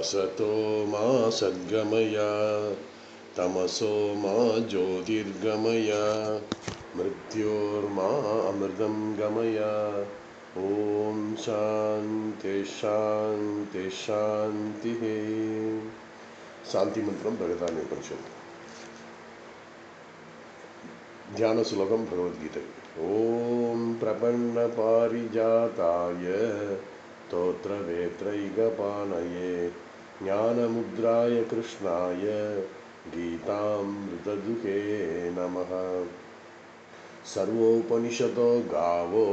असतो मा सद्गमय तमसो मा ज्योतिर्गमय मृत्योर्मा अमृतं गमय। ओम शांति शांति शांति। शांति मंत्रम बृहदारण्योपनिषत् ध्यान श्लोकम भगवद्गीता। ओम प्रपन्न पारिजाताय स्तोत्रवेत्रैकपाणये ज्ञानमुद्राय कृष्णाय गीतामृतदुहे नमः। सर्वोपनिषदो गावो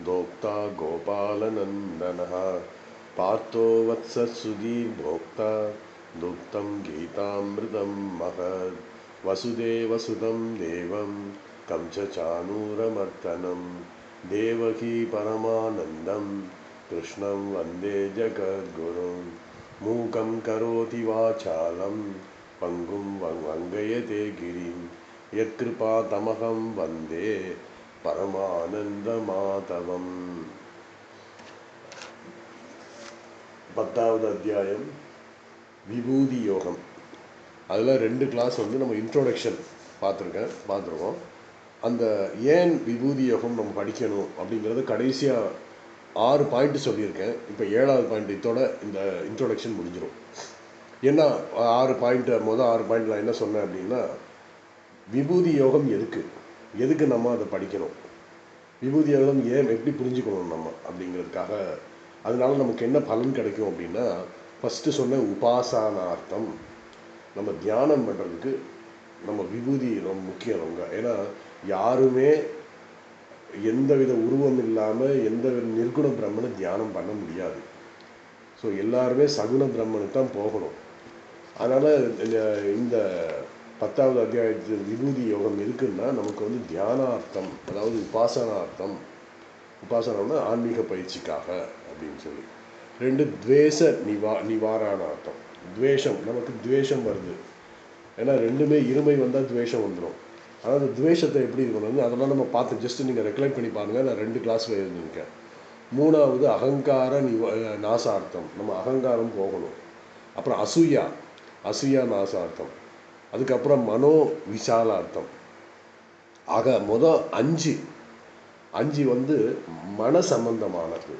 दोक्ता गोपालनन्दनः पार्थो वत्ससुधीर्भोक्ता दुग्धं गीतामृतं महत्। वसुदेवसुतं देवं कंसचाणूरमर्दनं देवकी परमानन्दं कृष्णं वन्दे जगद्गुरुं। मूकं करोति वाचालं पङ्गुं वङ्गयते गिरिं यत्कृपातमहं वन्दे परमानन्दमाधवम्। 10வது அத்தியாயம் விபூதி யோகம். அதில் 2 கிளாஸ் நம்ம இன்ட்ரோடக்ஷன் பார்த்துருக்கோம். அந்த ஏன் விபூதி யோகம் நம்ம படிக்கணும் அப்படிங்கிறது கடைசியாக 6 பாயிண்ட் சொல்லியிருக்கேன். இப்போ 7வது பாயிண்ட் இதோட இந்த இன்ட்ரோடக்ஷன் முடிஞ்சிடும். ஏன்னா 6 பாயிண்ட் மொதல் 6 பாயிண்ட் நான் என்ன சொன்னேன் அப்படின்னா, விபூதி யோகம் எதுக்கு நம்ம அதை படிக்கணும், விபூதி யோகம் ஏன் எப்படி புரிஞ்சுக்கணும் நம்ம அப்படிங்கிறதுக்காக. அதனால நமக்கு என்ன பலன் கிடைக்கும் அப்படின்னா, ஃபஸ்ட்டு சொன்ன உபாசனார்த்தம், நம்ம தியானம் பண்ணுறதுக்கு நம்ம விபூதி ரொம்ப முக்கியம். ஏன்னா யாருமே எந்தவித உருவம் இல்லாமல் எந்த நிர்குண பிரம்மனை தியானம் பண்ண முடியாது. ஸோ எல்லாருமே சகுண பிரம்மனுக்கு தான் போகணும். அதனால் இந்த 10வது அத்தியாயத்தில் விபூதி யோகம் இருக்குன்னா நமக்கு தியானார்த்தம், அதாவது உபாசனம்னா ஆன்மீக பயிற்சிக்காக அப்படின்னு சொல்லி. 2 துவேஷ நிவாரணார்த்தம். துவேஷம், நமக்கு துவேஷம் வருது, ஏன்னா 2மே இருமை வந்தால் துவேஷம் வந்துடும். ஆனால் அந்த துவேஷத்தை எப்படி இருக்கணும் அதெல்லாம் நம்ம பார்த்து ஜஸ்ட் நீங்கள் ரெக்கலெக்ட் பண்ணி பாருங்கள். நான் 2 கிளாஸில் இருந்திருக்கேன். 3வது அகங்கார நாசார்த்தம், நம்ம அகங்காரம் போகணும். அப்புறம் அசூயா நாசார்த்தம். அதுக்கப்புறம் மனோ விசாலார்த்தம். ஆக மொதல் 5 மன சம்பந்தமானது.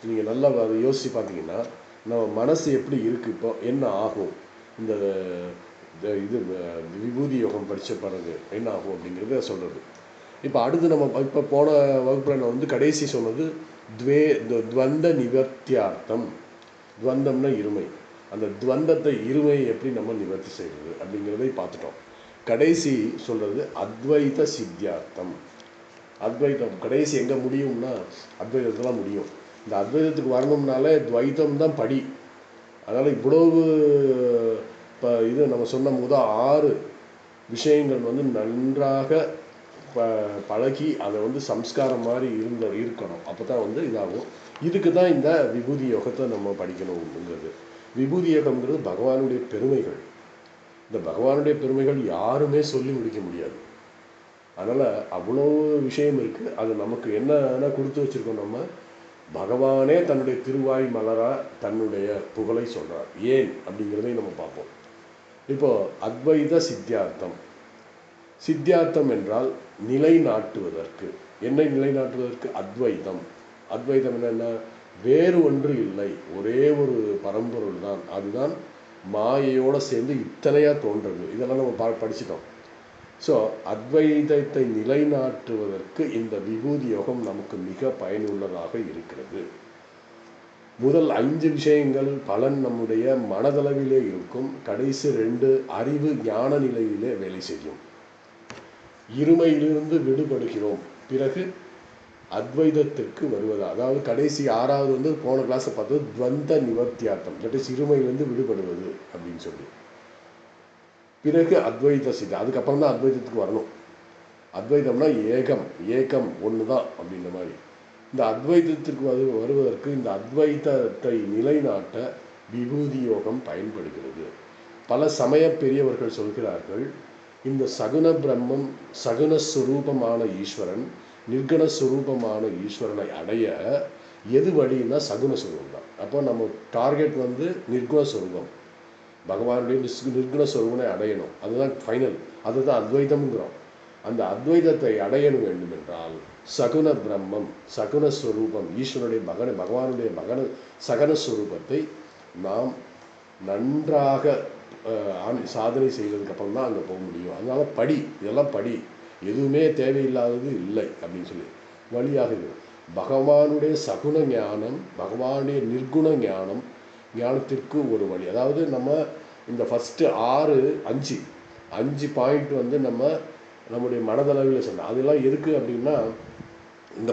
நீங்கள் நல்லா அதை யோசித்து பார்த்தீங்கன்னா, நம்ம மனசு எப்படி இருக்குது, இப்போ என்ன ஆகும், இந்த இது விபூதி யோகம் படித்த பிறகு என்ன ஆகும் அப்படிங்கிறத சொல்கிறது. இப்போ அடுத்து நம்ம இப்போ போன வகுப்பில் நான் கடைசி சொன்னது துவந்த நிவர்த்தியார்த்தம். துவந்தம்னா இருமை. அந்த துவந்தத்தை இருமையை எப்படி நம்ம நிவர்த்தி செய்கிறது அப்படிங்கிறதை பார்த்துட்டோம். கடைசி சொல்கிறது அத்வைத சித்தியார்த்தம். அத்வைதம் கடைசி எங்கே முடியும்னா அத்வைதத்தில் முடியும். இந்த அத்வைதத்துக்கு வரணும்னாலே துவைத்தம் தான் படி. அதனால் இவ்வளவு இப்போ நம்ம சொன்ன முதல் 6 விஷயங்கள் நன்றாக பழகி அதை சம்ஸ்காரம் மாதிரி இருக்கணும். அப்போ தான் இதாகும். இதுக்கு தான் இந்த விபூதி யோகத்தை நம்ம படிக்கணுங்கிறது. விபூதி யோகம்ங்கிறது பகவானுடைய பெருமைகள். இந்த பகவானுடைய பெருமைகள் யாருமே சொல்லி முடிக்க முடியாது. அதனால் அவ்வளோ விஷயம் இருக்குது. அது நமக்கு என்ன கொடுத்து வச்சுருக்கோம், நம்ம பகவானே தன்னுடைய திருவாய் மலராக தன்னுடைய புகழை சொல்கிறார். ஏன் அப்படிங்கிறதை நம்ம பார்ப்போம். இப்போது அத்வைத சித்தியார்த்தம் என்றால் நிலைநாட்டுவதற்கு. என்னை நிலைநாட்டுவதற்கு அத்வைதம் என்னென்ன, வேறு ஒன்று இல்லை, ஒரே ஒரு பரம்பொருள் தான். அதுதான் மாயையோடு சேர்ந்து இத்தனையாக தோன்றது. இதெல்லாம் நம்ம படிச்சிட்டோம். ஸோ அத்வைதத்தை நிலைநாட்டுவதற்கு இந்த விபூதி யோகம் நமக்கு மிக பயனுள்ளதாக இருக்கிறது. முதல் 5 விஷயங்கள் பலன் நம்முடைய மனதளவிலே இருக்கும். கடைசி 2 அறிவு ஞான நிலையிலே வேலை செய்யும். இருமையிலிருந்து விடுபடுகிறோம், பிறகு அத்வைதத்திற்கு வருவது. அதாவது கடைசி 6வது போன கிளாஸை பார்த்தது துவந்த நிவர்த்தியார்த்தம், தட் இஸ் இருமையிலிருந்து விடுபடுவது அப்படின்னு சொல்லி. பிறகு அத்வைத சித்தி, அதுக்கப்புறம் தான் அத்வைதத்துக்கு வரணும். அத்வைதம்னா ஏகம் ஒன்று தான் அப்படின்ற மாதிரி. இந்த அத்வைதத்திற்கு வருவதற்கு இந்த அத்வைதத்தை நிலைநாட்ட விபூதி யோகம் பயன்படுகிறது. பல சமய பெரியவர்கள் சொல்கிறார்கள், இந்த சகுண பிரம்மம், சகுணஸ்வரூபமான ஈஸ்வரன், நிர்குணஸ்வரூபமான ஈஸ்வரனை அடைய எது வழின்னா சகுன சொரூபம் தான். அப்போ நம்ம டார்கெட் வந்து நிர்குண சொரூபம், பகவானுடைய நிர்குண சொரூபனை அடையணும். அதுதான் ஃபைனல். அதுதான் அத்வைதம்ங்கிறோம். அந்த அத்வைதத்தை அடைய வேண்டும் என்றால் சகுன பிரம்மம், சகுன ஸ்வரூபம், ஈஸ்வரனுடைய பகவானுடைய சகன ஸ்வரூபத்தை நாம் நன்றாக சாதனை செய்வதுக்கு அப்புறம் தான் அங்கே போக முடியும். அதனால படி, இதெல்லாம் படி, எதுவுமே தேவையில்லாதது இல்லை அப்படின்னு சொல்லி வழியாக இருக்கும். பகவானுடைய சகுன ஞானம், பகவானுடைய நிர்குண ஞானத்திற்கு ஒரு வழி. அதாவது நம்ம இந்த ஃபஸ்ட்டு 5 பாயிண்ட் வந்து நம்முடைய மனதளவில் சொன்னோம். அதெல்லாம் எதுக்கு அப்படின்னா இந்த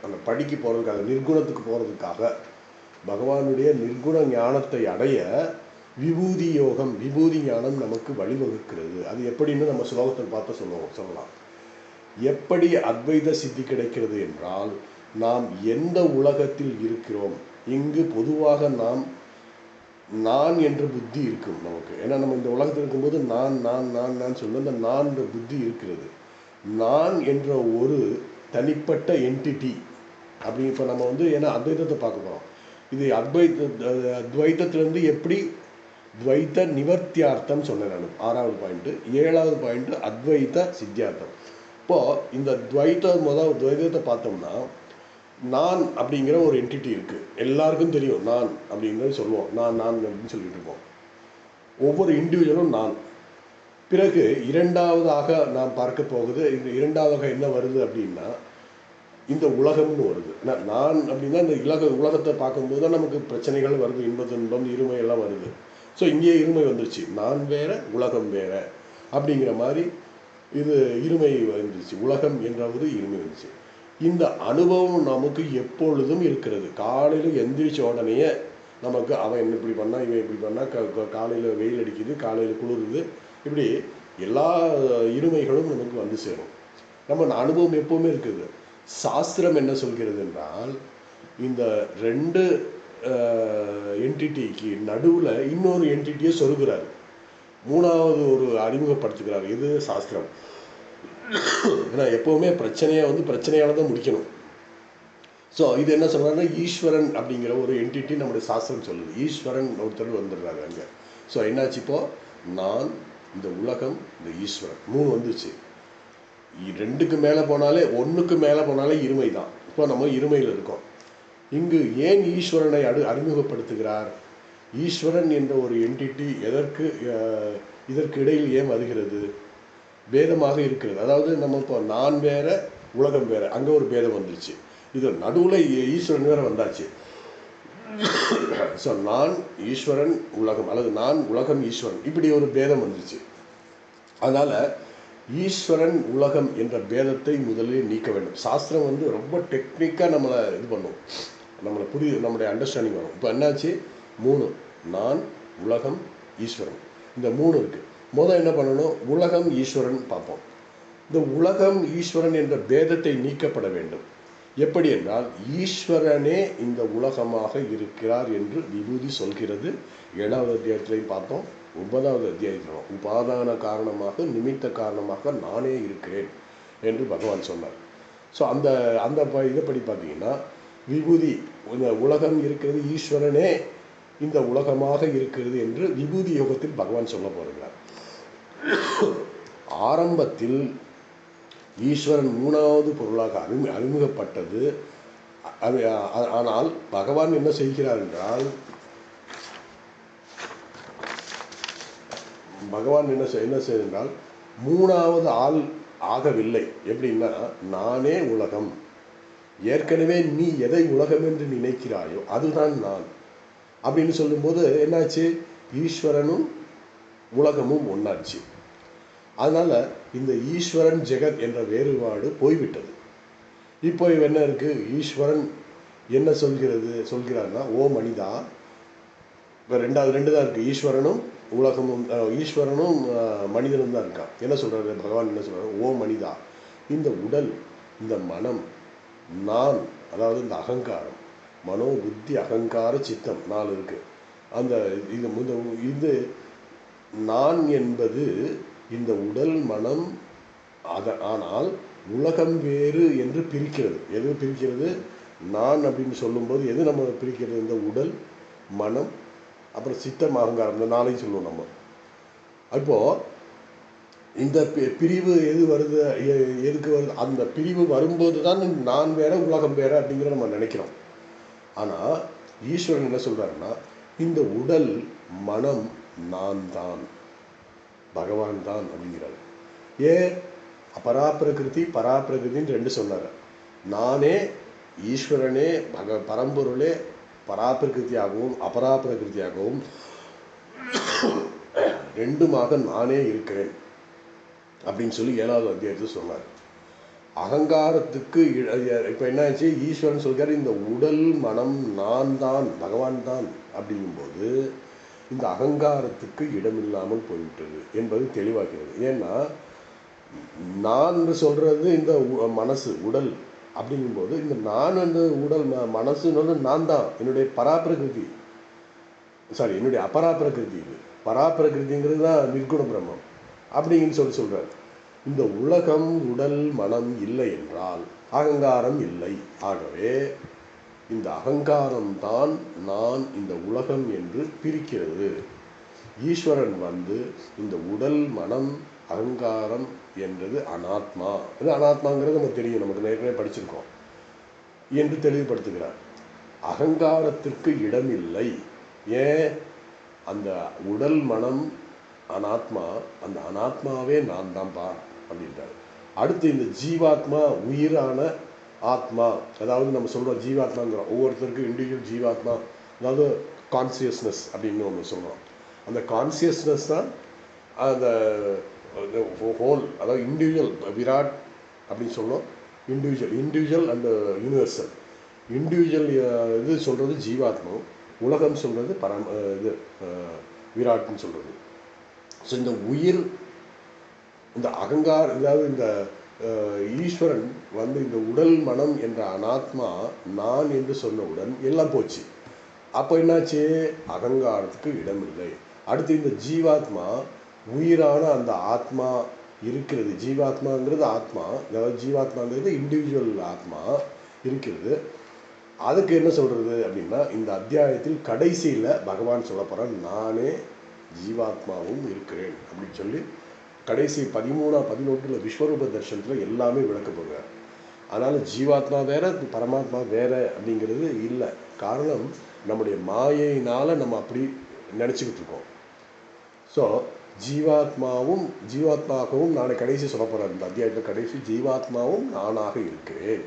அந்த படிக்கு போகிறதுக்காக, நிர்குணத்துக்கு போகிறதுக்காக, பகவானுடைய நிர்குண ஞானத்தை அடைய விபூதி யோகம், விபூதி ஞானம் நமக்கு வழிவகுக்கிறது. அது எப்படின்னு நம்ம ஸ்லோகத்தில் பார்த்து சொல்லலாம். எப்படி அத்வைத சித்தி கிடைக்கிறது என்றால், நாம் எந்த உலகத்தில் இருக்கிறோம், இங்கு பொதுவாக நான் என்ற புத்தி இருக்கும் நமக்கு. ஏன்னா நம்ம இந்த உலகத்தில் இருக்கும்போது நான் சொல்ல இந்த நான் என்ற புத்தி இருக்கிறது. நான் என்ற ஒரு தனிப்பட்ட என்டிட்டி அப்படி. இப்போ நம்ம வந்து ஏன்னா அத்வைதத்தை பார்க்க போகிறோம். இது அத்வைத்தத்திலேருந்து எப்படி துவைத்த நிவர்த்தியார்த்தம் சொன்னேன் நான். 6வது பாயிண்ட்டு. 7வது பாயிண்ட்டு அத்வைத சித்தியார்த்தம். இப்போது இந்த துவைதத்தை பார்த்தோம்னா, நான் அப்படிங்கிற ஒரு என்டிட்டி இருக்குது. எல்லாருக்கும் தெரியும் நான் அப்படிங்கிறது சொல்லுவோம். நான் அப்படின்னு சொல்லிட்டு இருக்கோம். ஒவ்வொரு இண்டிவிஜுவலும் நான். பிறகு இரண்டாவதாக நாம் பார்க்க போகுது, இந்த இரண்டாவதாக என்ன வருது அப்படின்னா இந்த உலகம்னு வருது. நான் அப்படின்னா இந்த உலகத்தை பார்க்கும்போது தான் நமக்கு பிரச்சனைகள் வருது, இன்பம் இருமை எல்லாம் வருது. ஸோ இங்கேயே இருமை வந்துருச்சு. நான் வேற, உலகம் வேற அப்படிங்கிற மாதிரி இது இருமை வந்துருச்சு. உலகம் என்றாவது இருமை வந்துச்சு. இந்த அனுபவம் நமக்கு எப்பொழுதும் இருக்கிறது. காலையில் எந்திரிச்ச உடனே நமக்கு அவன் இப்படி பண்ணால், இவன் இப்படி பண்ணால், காலையில் வெயில் அடிக்குது, காலையில் குளிருது, இப்படி எல்லா இருமைகளும் நமக்கு வந்து சேரும். நம்ம அனுபவம் எப்போவுமே இருக்குது. சாஸ்திரம் என்ன சொல்கிறது என்றால், இந்த 2 என்டிட்டிக்கு நடுவில் இன்னொரு என்டிட்டியை சொல்கிறார். 3வது ஒரு அறிமுகப்படுத்துகிறார். இது சாஸ்திரம். ஏன்னா எப்போவுமே பிரச்சனையை வந்து பிரச்சனையால் தான் முடிக்கணும். ஸோ இது என்ன சொல்கிறாருன்னா, ஈஸ்வரன் அப்படிங்கிற ஒரு என்டிட்டி நம்முடைய சாஸ்திரம் சொல்லுது. ஈஸ்வரன் ஒருத்தர் வந்துடுறாரு அங்கே. ஸோ என்னாச்சு, இப்போது நான், இந்த உலகம், இந்த ஈஸ்வரன் 3 வந்துச்சு. 2க்கு மேலே போனாலே, 1க்கு மேலே போனாலே இருமை தான். இப்போ நம்ம இருமையில் இருக்கோம். இங்கு ஏன் ஈஸ்வரனை அறிமுகப்படுத்துகிறார்? ஈஸ்வரன் என்ற ஒரு என்டிட்டி இதற்கு இடையில் ஏன் வருகிறது? பேதமாக இருக்கிறது. அதாவது நம்ம இப்போ நான் வேற, உலகம் வேற, அங்கே ஒரு பேதம் வந்துருச்சு. இது நடுவில் ஈஸ்வரன் வேற வந்தாச்சு. ஸோ நான், ஈஸ்வரன், உலகம், அல்லது நான், உலகம், ஈஸ்வரன், இப்படி ஒரு பேதம் வந்துருச்சு. அதனால் ஈஸ்வரன், உலகம் என்ற பேதத்தை முதலில் நீக்க வேண்டும். சாஸ்திரம் வந்து ரொம்ப டெக்னிக்காக நம்மளை இது பண்ணும், நம்மளுடைய அண்டர்ஸ்டாண்டிங் வரும். இப்போ என்னாச்சு, 3 நான், உலகம், ஈஸ்வரன், இந்த 3 இருக்குது. முதல் என்ன பண்ணணும், உலகம் ஈஸ்வரன் பார்ப்போம். இந்த உலகம் ஈஸ்வரன் என்ற பேதத்தை நீக்கப்பட வேண்டும். எப்படி என்றால், ஈஸ்வரனே இந்த உலகமாக இருக்கிறார் என்று விபூதி சொல்கிறது. 7வது அத்தியாயத்திலையும் பார்த்தோம், 9வது அத்தியாயத்திலும் உபாதான காரணமாக, நிமித்த காரணமாக நானே இருக்கிறேன் என்று பகவான் சொன்னார். ஸோ அந்த இதை படி பார்த்தீங்கன்னா, விபூதி, இந்த உலகம் இருக்கிறது, ஈஸ்வரனே இந்த உலகமாக இருக்கிறது என்று விபூதி யோகத்தில் பகவான் சொல்ல போகிறார். ஆரம்பத்தில் ஈஸ்வரன் 3வது பொருளாக அறிமுகப்பட்டது. ஆனால் பகவான் என்ன செய்கிறார் என்றால், பகவான் என்ன செய்தால் 3வது ஆள் ஆகவில்லை. எப்படின்னா, நானே உலகம், ஏற்கனவே நீ எதை உலகம் என்று நினைக்கிறாயோ அதுதான் நான் அப்படின்னு சொல்லும்போது என்னாச்சு, ஈஸ்வரனும் உலகமும் ஒன்றாச்சு. அதனால் இந்த ஈஸ்வரன் ஜெகத் என்ற வேறுபாடு போய்விட்டது. இப்போ என்ன இருக்குது, ஈஸ்வரன் என்ன சொல்கிறார்னா, ஓ மனிதா, இப்போ 2 தான் இருக்குது. ஈஸ்வரனும் உலகமும், ஈஸ்வரனும் மனிதனும் தான் இருக்கான். என்ன சொல்கிறாரு பகவான், என்ன சொல்கிறாரு, ஓ மனிதா, இந்த உடல், இந்த மனம், நான், அதாவது இந்த அகங்காரம், மனோ புத்தி அகங்கார சித்தம் 4 இருக்குது. அந்த இது நான் என்பது இந்த உடல் மனம். ஆனால் உலகம் வேறு என்று பிரிக்கிறது. எது பிரிக்கிறது, நான் அப்படின்னு சொல்லும்போது எது நம்ம பிரிக்கிறது? இந்த உடல், மனம், அப்புறம் சித்தம், அகங்காரம், இந்த நாளையும் சொல்லுவோம் நம்ம. அப்போது இந்த பிரிவு எது வருது, எதுக்கு வருது? அந்த பிரிவு வரும்போது தான் நான் வேற உலகம் வேற அப்படிங்கிற நம்ம நினைக்கிறோம். ஆனால் ஈஸ்வரன் என்ன சொல்கிறாருன்னா, இந்த உடல் மனம் நான் தான், பகவான் தான் அப்படிங்கிறாரு. ஏன்? அபராப்பிரகிருதி பராப்பிரகிருதின்னு ரெண்டு சொன்னார். நானே ஈஸ்வரனே பரம்பொருளே பராப்பிரகிருதியாகவும் அபராப்பிரகிருதியாகவும் ரெண்டுமாக நானே இருக்கிறேன் அப்படின்னு சொல்லி 7வது அத்தியாயத்தில் சொன்னார். அகங்காரத்துக்கு இப்போ என்ன ஆச்சு? ஈஸ்வரன் சொல்கிறார் இந்த உடல் மனம் நான் தான், பகவான் தான் அப்படிங்கும்போது இந்த அகங்காரத்துக்கு இடமில்லாமல் போய்விட்டது என்பது தெளிவாகிறது. ஏன்னா நான் சொல்கிறது இந்த மனசு உடல் அப்படிங்கும்போது இந்த நான் அந்த உடல் மனசுன்னு நான் தான், என்னுடைய பராப்பிரகிருதி, என்னுடைய அபராப்பிரகிருதி. இது பராப்பிரகிருதிங்கிறது தான் நிர்குண பிரம்மம் அப்படிங்கன்னு சொல்கிறார். இந்த உலகம் உடல் மனம் இல்லை என்றால் அகங்காரம் இல்லை. ஆகவே இந்த அகங்காரம்தான் நான் இந்த உலகம் என்று பிரிக்கிறது. ஈஸ்வரன் இந்த உடல் மனம் அகங்காரம் என்றது அனாத்மா, இது அனாத்மாங்கிறது நமக்கு தெரியும், நமக்கு ஏற்கனவே படிச்சிருக்கோம் என்று தெளிவுபடுத்துகிறார். அகங்காரத்திற்கு இடமில்லை. ஏன்? அந்த உடல் மனம் அனாத்மா, அந்த அனாத்மாவே நான் தான்ப்பா அப்படின்றார். அடுத்து இந்த ஜீவாத்மா உயிரான ஆத்மா, அதாவது நம்ம சொல்கிறோம் ஜீவாத்மாங்கிறோம், ஒவ்வொருத்தருக்கும் இண்டிவிஜுவல் ஜீவாத்மா, அதாவது கான்சியஸ்னஸ் அப்படின்னு ஒன்று சொல்கிறோம். அந்த கான்சியஸ்னஸ் தான் அந்த ஹோல், அதாவது இண்டிவிஜுவல் விராட் அப்படின்னு சொல்கிறோம். Individual and universal. இண்டிவிஜுவல் இது சொல்கிறது ஜீவாத்மா, உலகம் சொல்கிறது இது விராட்னு சொல்கிறது. ஸோ இந்த உயிர், இந்த அகங்காரம், அதாவது இந்த ஈஸ்வரன் இந்த உடல் மனம் என்ற அனாத்மா நான் என்று சொன்னவுடன் எல்லாம் போச்சு. அப்போ என்னாச்சு? அகங்காரத்துக்கு இடமில்லை. அடுத்து இந்த ஜீவாத்மா உயிரான அந்த ஆத்மா இருக்கிறது. ஜீவாத்மாங்கிறது ஆத்மா, அதாவது ஜீவாத்மாங்கிறது இண்டிவிஜுவல் ஆத்மா இருக்கிறது. அதுக்கு என்ன சொல்கிறது அப்படின்னா, இந்த அத்தியாயத்தில் கடைசியில் பகவான் சொல்ல போகிறான், நானே ஜீவாத்மாவும் இருக்கிறேன் அப்படின்னு சொல்லி கடைசி 13, 11 விஸ்வரூப தர்ஷனத்தில் எல்லாமே விளக்கப்படுவார். அதனால் ஜீவாத்மா வேற பரமாத்மா வேற அப்படிங்கிறது இல்லை. காரணம் நம்முடைய மாயையினால் நம்ம அப்படி நினச்சிக்கிட்டு இருக்கோம். ஸோ ஜீவாத்மாவும் நாளை கடைசி சொல்ல போகிறார். இந்த அத்தியாயத்தில் கடைசி ஜீவாத்மாவும் நானாக இருக்கிறேன்.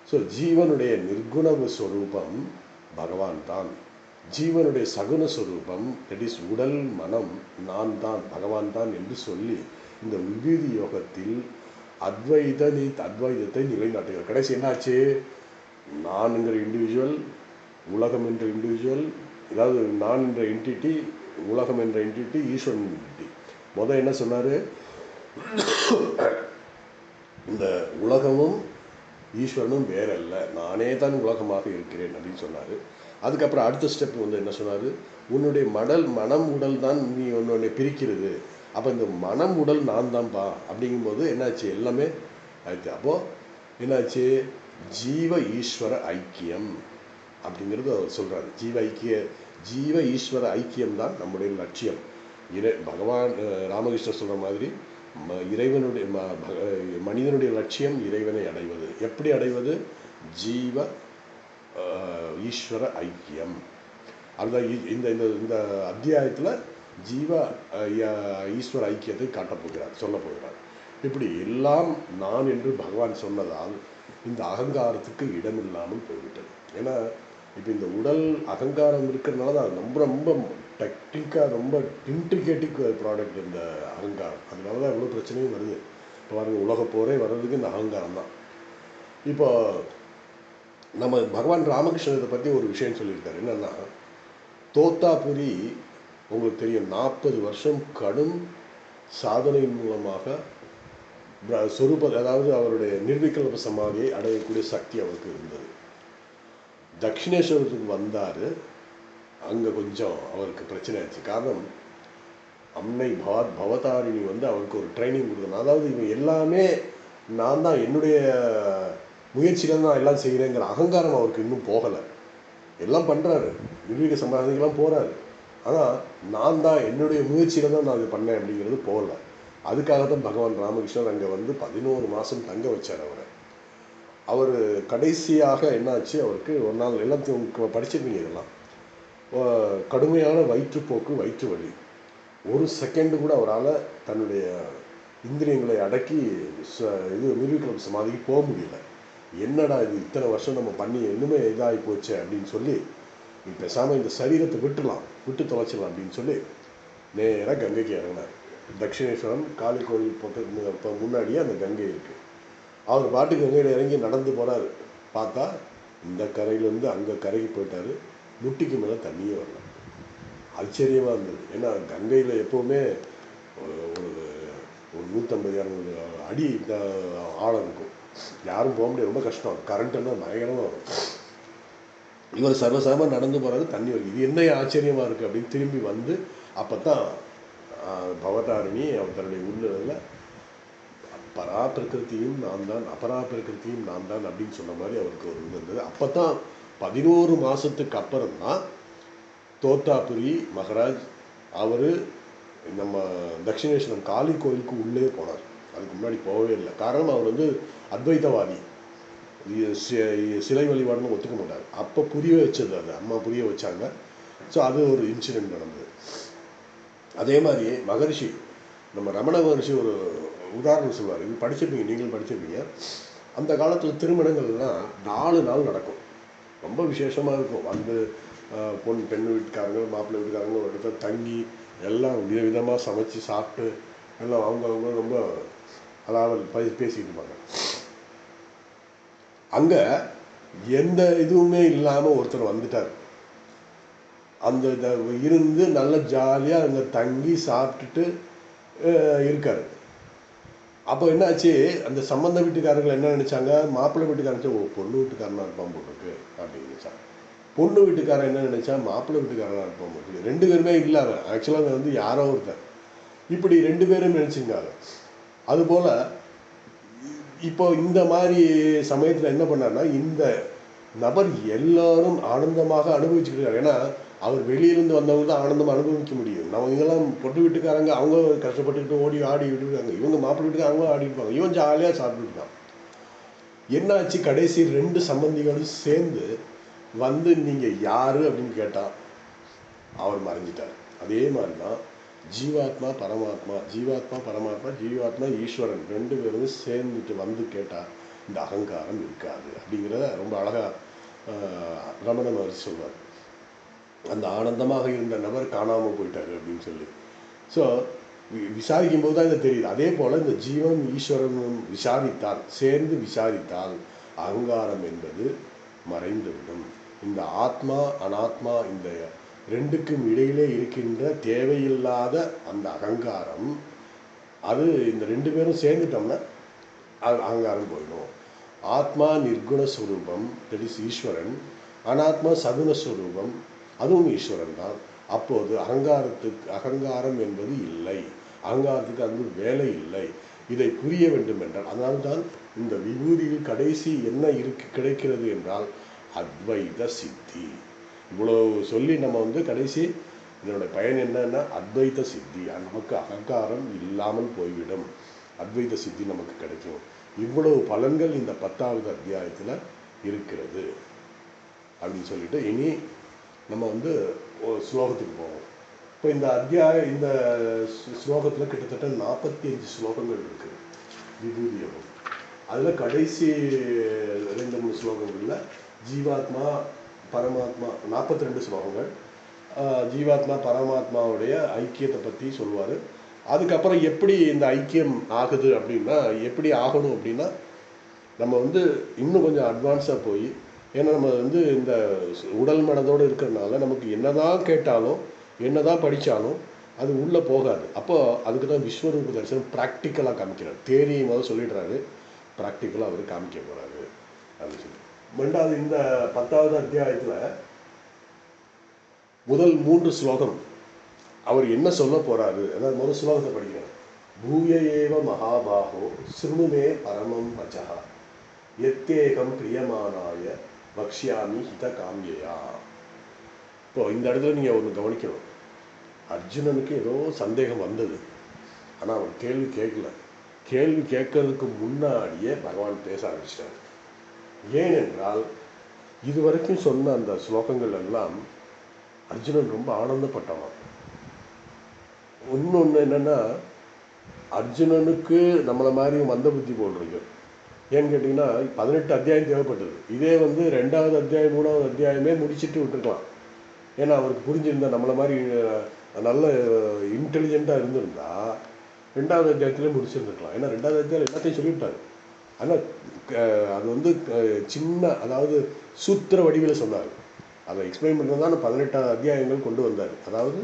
ஸோ ஜீவனுடைய நிர்குண ஸ்வரூபம் பகவான் தான். ஜீவனுடைய சகுன ஸ்வரூபம், தட் இஸ் உடல் மனம் நான் தான், பகவான் தான் என்று சொல்லி இந்த விபூதி யோகத்தில் அத்வைதத்தை நிலைநாட்டுகிறார். கடைசி என்னாச்சு? நான் என்கிற இண்டிவிஜுவல், உலகம் என்ற இண்டிவிஜுவல், அதாவது நான் என்ற என்டிட்டி, உலகம் என்ற என்டிட்டி, ஈஸ்வரன் என்டிட்டி. முதல் என்ன சொன்னார்? இந்த உலகமும் ஈஸ்வரனும் வேற இல்லை, நானே தான் உலகமாக இருக்கிறேன் அப்படின்னு சொன்னார். அதுக்கப்புறம் அடுத்த ஸ்டெப் என்ன சொன்னார்? உன்னுடைய மனம் உடல் தான் நீ உன்னுடைய பிரிக்கிறது. அப்போ இந்த மனம் உடல் நான் தான்ப்பா அப்படிங்கும்போது என்னாச்சு? எல்லாமே ஆயிடுச்சு. அப்போது என்னாச்சு? ஜீவ ஈஸ்வர ஐக்கியம் அப்படிங்கிறது அவர் சொல்கிறார். ஜீவ ஈஸ்வர ஐக்கியம்தான் நம்முடைய லட்சியம். பகவான் ராமகிருஷ்ணர் சொல்கிற மாதிரி இறைவனுடைய மனிதனுடைய லட்சியம் இறைவனை அடைவது. எப்படி அடைவது? ஜீவ ஈஸ்வர ஐக்கியம். அதுதான் இந்த அத்தியாயத்தில் ஜீவ ஈஸ்வர ஐக்கியத்தை சொல்ல போகிறார். இப்படி எல்லாம் நான் என்று பகவான் சொன்னதால் இந்த அகங்காரத்துக்கு இடமில்லாமல் போய்விட்டது. ஏன்னா இப்போ இந்த உடல் அகங்காரம் இருக்கிறதுனால தான் ரொம்ப ரொம்ப டெக்னிக்காக ரொம்ப இன்ட்ரிகேட்டிக் ப்ராடக்ட் இந்த அகங்காரம். அதனால தான் எவ்வளோ பிரச்சனையும் வருது. இப்போ பாருங்கள், உலக போரே வர்றதுக்கு இந்த அகங்காரம் தான். இப்போ நம்ம பகவான் ராமகிருஷ்ணனை பற்றி ஒரு விஷயம் சொல்லியிருக்காரு. என்னென்னா, தோத்தாபுரி உங்களுக்கு தெரியும், 40 வருஷம் கடும் சாதனையின் மூலமாக அதாவது அவருடைய நிர்விகல்ப சமாதியை அடையக்கூடிய சக்தி அவருக்கு இருந்தது. தட்சிணேஸ்வரத்துக்கு வந்தார். அங்கே கொஞ்சம் அவருக்கு பிரச்சனை ஆச்சு. காரணம், அன்னை பவதாரிணி அவருக்கு ஒரு ட்ரைனிங் கொடுக்கணும். அதாவது இவங்க எல்லாமே நான் தான், என்னுடைய முயற்சியில் நான் எல்லாம் செய்கிறேங்கிற அகங்காரம் அவருக்கு இன்னும் போகலை. எல்லாம் பண்ணுறாரு, நிர்வீக சமாதிக்கெல்லாம் போகிறாரு. ஆனால் நான் தான் என்னுடைய முயற்சியில் தான் நான் இது பண்ணேன் அப்படிங்கிறது போகலை. அதுக்காக தான் பகவான் ராமகிருஷ்ணன் அங்கே வந்து 11 மாதம் தங்க வச்சார் அவரை. அவர் கடைசியாக என்னாச்சு, அவருக்கு ஒரு நாள் எல்லாத்தையும் படிச்சிருப்பீங்க, இதெல்லாம் கடுமையான வயிற்றுப்போக்கு, வயிற்று வலி. ஒரு செகண்டு கூட அவரால் தன்னுடைய இந்திரியங்களை அடக்கி இது நிர்விகல்ப சமாதிக்கு போக முடியல. என்னடா இது, இத்தனை வருஷம் நம்ம பண்ணி இன்னுமே இதாகி போச்சு அப்படின்னு சொல்லி, நீ பேசாமல் இந்த சரீரத்தை விட்டு தொலைச்சிடலாம் அப்படின்னு சொல்லி நேராக கங்கைக்கு இறங்கினார். தட்சிணேஸ்வரம் காளி கோவில் பக்கத்து முன்னாடியே அந்த கங்கை இருக்குது. அவர் பாட்டுக்கு கங்கையில் இறங்கி நடந்து போகிறார். பார்த்தா இந்த கரையிலேருந்து அங்கே கரைக்கு போயிட்டார். முட்டிக்கு மேலே தண்ணியே வரல. ஆச்சரியமாக இருந்தது. ஏன்னா கங்கையில் எப்போவுமே ஒரு 150-200 அடி ஆழம் இருக்கும். யாரும் போக முடியாது, ரொம்ப கஷ்டம். கரண்ட்டெல்லாம் பயங்கரமாக வரும். இவர் சர்வசாரமாக நடந்து போகிறாரு, தண்ணி வருது. இது என்ன ஆச்சரியமாக இருக்குது அப்படின்னு திரும்பி வந்து அப்போ தான் பவதாரிணி அவர் தன்னுடைய உள்ளதில் பரா பிரகிருத்தியும் நான் தான், அபரா பிரகிருத்தியும் நான் தான் அப்படின்னு சொன்ன மாதிரி அவருக்கு ஒரு இருந்தது. அப்போ தான் 11 மாதத்துக்கு அப்புறம் தான் தோத்தாபுரி மகாராஜ் அவர் நம்ம தட்சிணேஸ்வரம் காளி கோயிலுக்கு உள்ளே போனார். அதுக்கு முன்னாடி போகவே இல்லை. காரணம், அவர் வந்து அத்வைத்தவாதி, சிலை வழிபாடுன்னு ஒத்துக்க மாட்டார். அப்போ புரிய வச்சது, அது அம்மா புரிய வச்சாங்க. ஸோ அது ஒரு இன்சிடெண்ட் நடந்தது. அதே மாதிரி மகரிஷி, நம்ம ரமண மகரிஷி ஒரு உதாரணம் சொல்லுவார். இது படிச்சிருப்பீங்க, நீங்களும் படிச்சிருப்பீங்க. அந்த காலத்தில் திருமணங்கள்லாம் 4 நாள் நடக்கும். ரொம்ப விசேஷமாக இருக்கும். வந்து பெண் வீட்டுக்காரங்க மாப்பிள்ளை வீட்டுக்காரங்க ஒரு இடத்துல தங்கி எல்லாம் விதவிதமாக சமைச்சு சாப்பிட்டு எல்லாம் அவங்க ரொம்ப அதாவது பேசிட்டு இருப்பாங்க. அங்கே எந்த இதுவுமே இல்லாமல் ஒருத்தர் வந்துட்டார். அந்த இருந்து நல்ல ஜாலியாக அங்கே தங்கி சாப்பிட்டுட்டு இருக்கார். அப்போ என்னாச்சு, அந்த சம்பந்த வீட்டுக்காரர்கள் என்ன நினச்சாங்க, மாப்பிள்ளை வீட்டுக்காரன் பொண்ணு வீட்டுக்காரனாக இருப்பான் போட்டுருக்கு அப்படின்னு நினச்சாங்க. பொண்ணு வீட்டுக்காரன் என்ன நினச்சா, மாப்பிள்ளை வீட்டுக்காரனாக இருப்பான் போட்டுருக்கு. 2 பேருமே இல்லாம ஆக்சுவலாக வந்து யாரோ ஒருத்தர் இப்படி 2 பேரும் நினச்சிருந்தாங்க. அதுபோல் இப்போ இந்த மாதிரி சமயத்தில் என்ன பண்ணார்னா, இந்த நபர் எல்லாரும் ஆனந்தமாக அனுபவிச்சுட்டு இருக்காரு. ஏன்னா அவர் வெளியிலிருந்து வந்தவங்க தான் ஆனந்தமாக அனுபவிக்க முடியும். நம்ம இங்கெல்லாம் பொட்டு வீட்டுக்காரங்க அவங்க கஷ்டப்பட்டுக்கிட்டு ஓடி ஆடி விட்டுருக்காங்க. இவங்க மாப்பிள்ளை வீட்டுக்கு அவங்க ஆடி இருப்பாங்க. இவன் ஜாலியாக சாப்பிட்டுருக்கான். என்னாச்சு, கடைசி 2 சம்பந்திகளும் சேர்ந்து வந்து நீங்கள் யார் அப்படின்னு கேட்டால் அவர் மறைஞ்சிட்டார். அதே மாதிரி தான் ஜீவாத்மா பரமாத்மா, ஜீவாத்மா ஈஸ்வரன் 2 பேரும் சேர்ந்துட்டு வந்து கேட்டால் இந்த அகங்காரம் இருக்காது அப்படிங்கிறத ரொம்ப அழகாக ரமண மகரிஷி சொல்வார். அந்த ஆனந்தமாக இருந்த நபர் காணாமல் போயிட்டார் அப்படின்னு சொல்லி. ஸோ விசாரிக்கும் போது தான் இது தெரியுது. அதே போல் இந்த ஜீவன் ஈஸ்வரனும் சேர்ந்து விசாரித்தால் அகங்காரம் என்பது மறைந்துவிடும். இந்த ஆத்மா அனாத்மா இந்த 2க்கும் இடையிலே இருக்கின்ற தேவையில்லாத அந்த அகங்காரம், அது இந்த 2 பேரும் சேர்ந்துட்டோம்னா அது அகங்காரம் போயிடும். ஆத்மா நிர்குணஸ்வரூபம், தட் இஸ் ஈஸ்வரன். அனாத்மா சகுணஸ்வரூபம், அதுவும் ஈஸ்வரன் தான். அப்போது அகங்காரம் என்பது இல்லை. அகங்காரத்துக்கு அங்கு வேலை இல்லை. இதை புரிய வேண்டும் என்றால், அதனால்தான் இந்த விபூதியில் கடைசி என்ன கிடைக்கிறது என்றால் அத்வைத சித்தி. இவ்வளவு சொல்லி நம்ம வந்து கடைசி இதனோட பயன் என்னன்னா அத்வைத சித்தி. நமக்கு அகங்காரம் இல்லாமல் போய்விடும், அத்வைத சித்தி நமக்கு கிடைக்கும். இவ்வளவு பலன்கள் இந்த 10வது அத்தியாயத்தில் இருக்கிறது அப்படின்னு சொல்லிட்டு இனி நம்ம வந்து ஒரு ஸ்லோகத்துக்கு போவோம். இப்போ இந்த ஸ்லோகத்தில் கிட்டத்தட்ட 45 ஸ்லோகங்கள் இருக்குது விபூதி யோகம். அதில் கடைசி 2-3 ஸ்லோகங்களில் ஜீவாத்மா பரமாத்மா 42 ஸ்லோகங்கள் ஜீவாத்மா பரமாத்மாவுடைய ஐக்கியத்தை பற்றி சொல்லுவார். அதுக்கப்புறம் எப்படி இந்த ஐக்கியம் ஆகுது அப்படின்னா, எப்படி ஆகணும் அப்படின்னா, நம்ம வந்து இன்னும் கொஞ்சம் அட்வான்ஸாக போய், ஏன்னா நம்ம வந்து இந்த உடல் மனதோடு இருக்கிறதுனால நமக்கு என்னதான் கேட்டாலும் என்னதான் படித்தாலும் அது உள்ளே போகாது. அப்போது அதுக்கு தான் விஸ்வரூப தரிசனம் ப்ராக்டிக்கலாக காமிக்கிறார். தேரியை முதல் சொல்லிடுறாரு, ப்ராக்டிக்கலாக அவர் காமிக்க போகிறாரு அப்படின்னு சொல்லி. 2வது இந்த 10வது அத்தியாயத்தில் முதல் 3 ஸ்லோகம் அவர் என்ன சொல்ல போகிறாரு, அதாவது முதல் ஸ்லோகத்தை படிக்கிறார். பூய ஏவ மகாபாகோ ஸ்ருணுமே பரமம் வச்சா. எத்தேகம் பிரியமானாய வக்ஷ்யாமி ஹித காமியா. இப்போ இந்த இடத்துல நீங்கள் ஒன்று கவனிக்கணும். அர்ஜுனனுக்கு ஏதோ சந்தேகம் வந்தது, ஆனால் அவன் கேள்வி கேட்கல. கேள்வி கேட்கறதுக்கு முன்னாடியே பகவான் பேச ஆரம்பிச்சிட்டார். ஏனென்றால் இதுவரைக்கும் சொன்ன அந்த ஸ்லோகங்கள் எல்லாம் அர்ஜுனன் ரொம்ப ஆனந்தப்பட்டவன். இன்னொன்று என்னென்னா, அர்ஜுனனுக்கு நம்மளை மாதிரி மந்த புத்தி போடுறது. ஏன்னு கேட்டிங்கன்னா 18 அத்தியாயம் தேவைப்பட்டது. இதே 2வது அத்தியாயம் 3வது அத்தியாயமே முடிச்சுட்டு விட்டுருக்கலாம். ஏன்னா அவருக்கு புரிஞ்சிருந்தா, நம்மளை மாதிரி நல்ல இன்டெலிஜென்ட்டாக இருந்திருந்தா 2வது அத்தியாயத்திலே முடிச்சிருந்துருக்கலாம். ஏன்னா 2வது அத்தியாயம் எல்லாத்தையும் சொல்லிவிட்டாரு. ஆனால் அது சின்ன, அதாவது சூத்திர வடிவில் சொன்னார். அதை எக்ஸ்பிளைன் பண்ணுறது தான் 18 அத்தியாயங்கள் கொண்டு வந்தார். அதாவது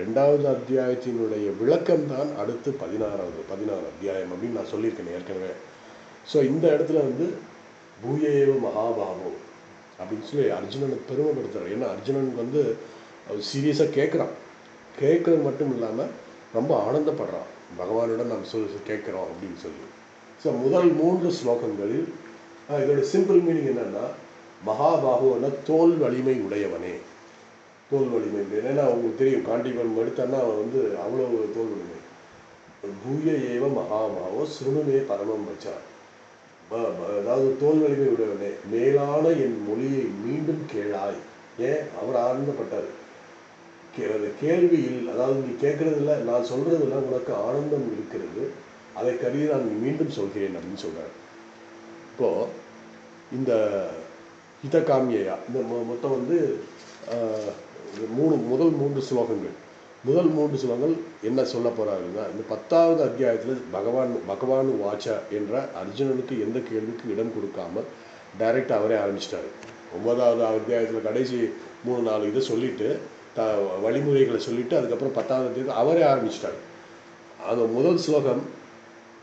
2வது அத்தியாயத்தினுடைய விளக்கம்தான் அடுத்து 16 அத்தியாயம் அப்படின்னு நான் சொல்லியிருக்கேன் ஏற்கனவே. ஸோ இந்த இடத்துல பூயேவ மகாபாகோ அப்படின்னு சொல்லி அர்ஜுனனுக்கு பெருமைப்படுத்துகிறார். ஏன்னா அர்ஜுனனுக்கு சீரியஸாக கேட்குறது மட்டும் இல்லாமல் ரொம்ப ஆனந்தப்படுறான். பகவானிடம் நாம் கேட்குறோம் அப்படின்னு சொல்லி. ஸோ முதல் 3 ஸ்லோகங்களில் இதோட சிம்பிள் மீனிங் என்னன்னா, மகாபாகுன்னா தோல் வலிமை உடையவனே. தோல் வலிமை, ஏன்னா உங்களுக்கு தெரியும், காண்டிபம் எடுத்தான்னா அவ்வளோ தோல் வலிமை. பூய ஏவ மகாபாகோ சுருணுமே பரமம் வச்சா, அதாவது தோல் வலிமை உடையவனே, மேலான என் மொழியை மீண்டும் கேளாய். ஏன் அவர் ஆனந்தப்பட்டார். கேள்வியில், அதாவது நீ கேட்கறதில்ல, நான் சொல்றதுல உனக்கு ஆனந்தம் இருக்கிறது, அதை கருதி நான் மீண்டும் சொல்கிறேன் அப்படின்னு சொல்றார். இப்போ இந்த ஹிதகாமியா இந்த மொத்தம் முதல் 3 ஸ்லோகங்கள். முதல் 3 ஸ்லோகங்கள் என்ன சொல்ல போறாருன்னா, இந்த 10வது அத்தியாயத்தில் பகவான் வாச்சா என்ற அர்ஜுனனுக்கு எந்த கேள்விக்கும் இடம் கொடுக்காமல் டைரக்டாக அவரே ஆரம்பிச்சிட்டாரு. 9வது அத்தியாயத்தில் கடைசி 3-4 இதை சொல்லிட்டு, வழிமுறைகளை சொல்லிட்டு, அதுக்கப்புறம் 10வது அத்தியாயத்தில் அவரே ஆரம்பிச்சிட்டாரு. அந்த முதல் ஸ்லோகம்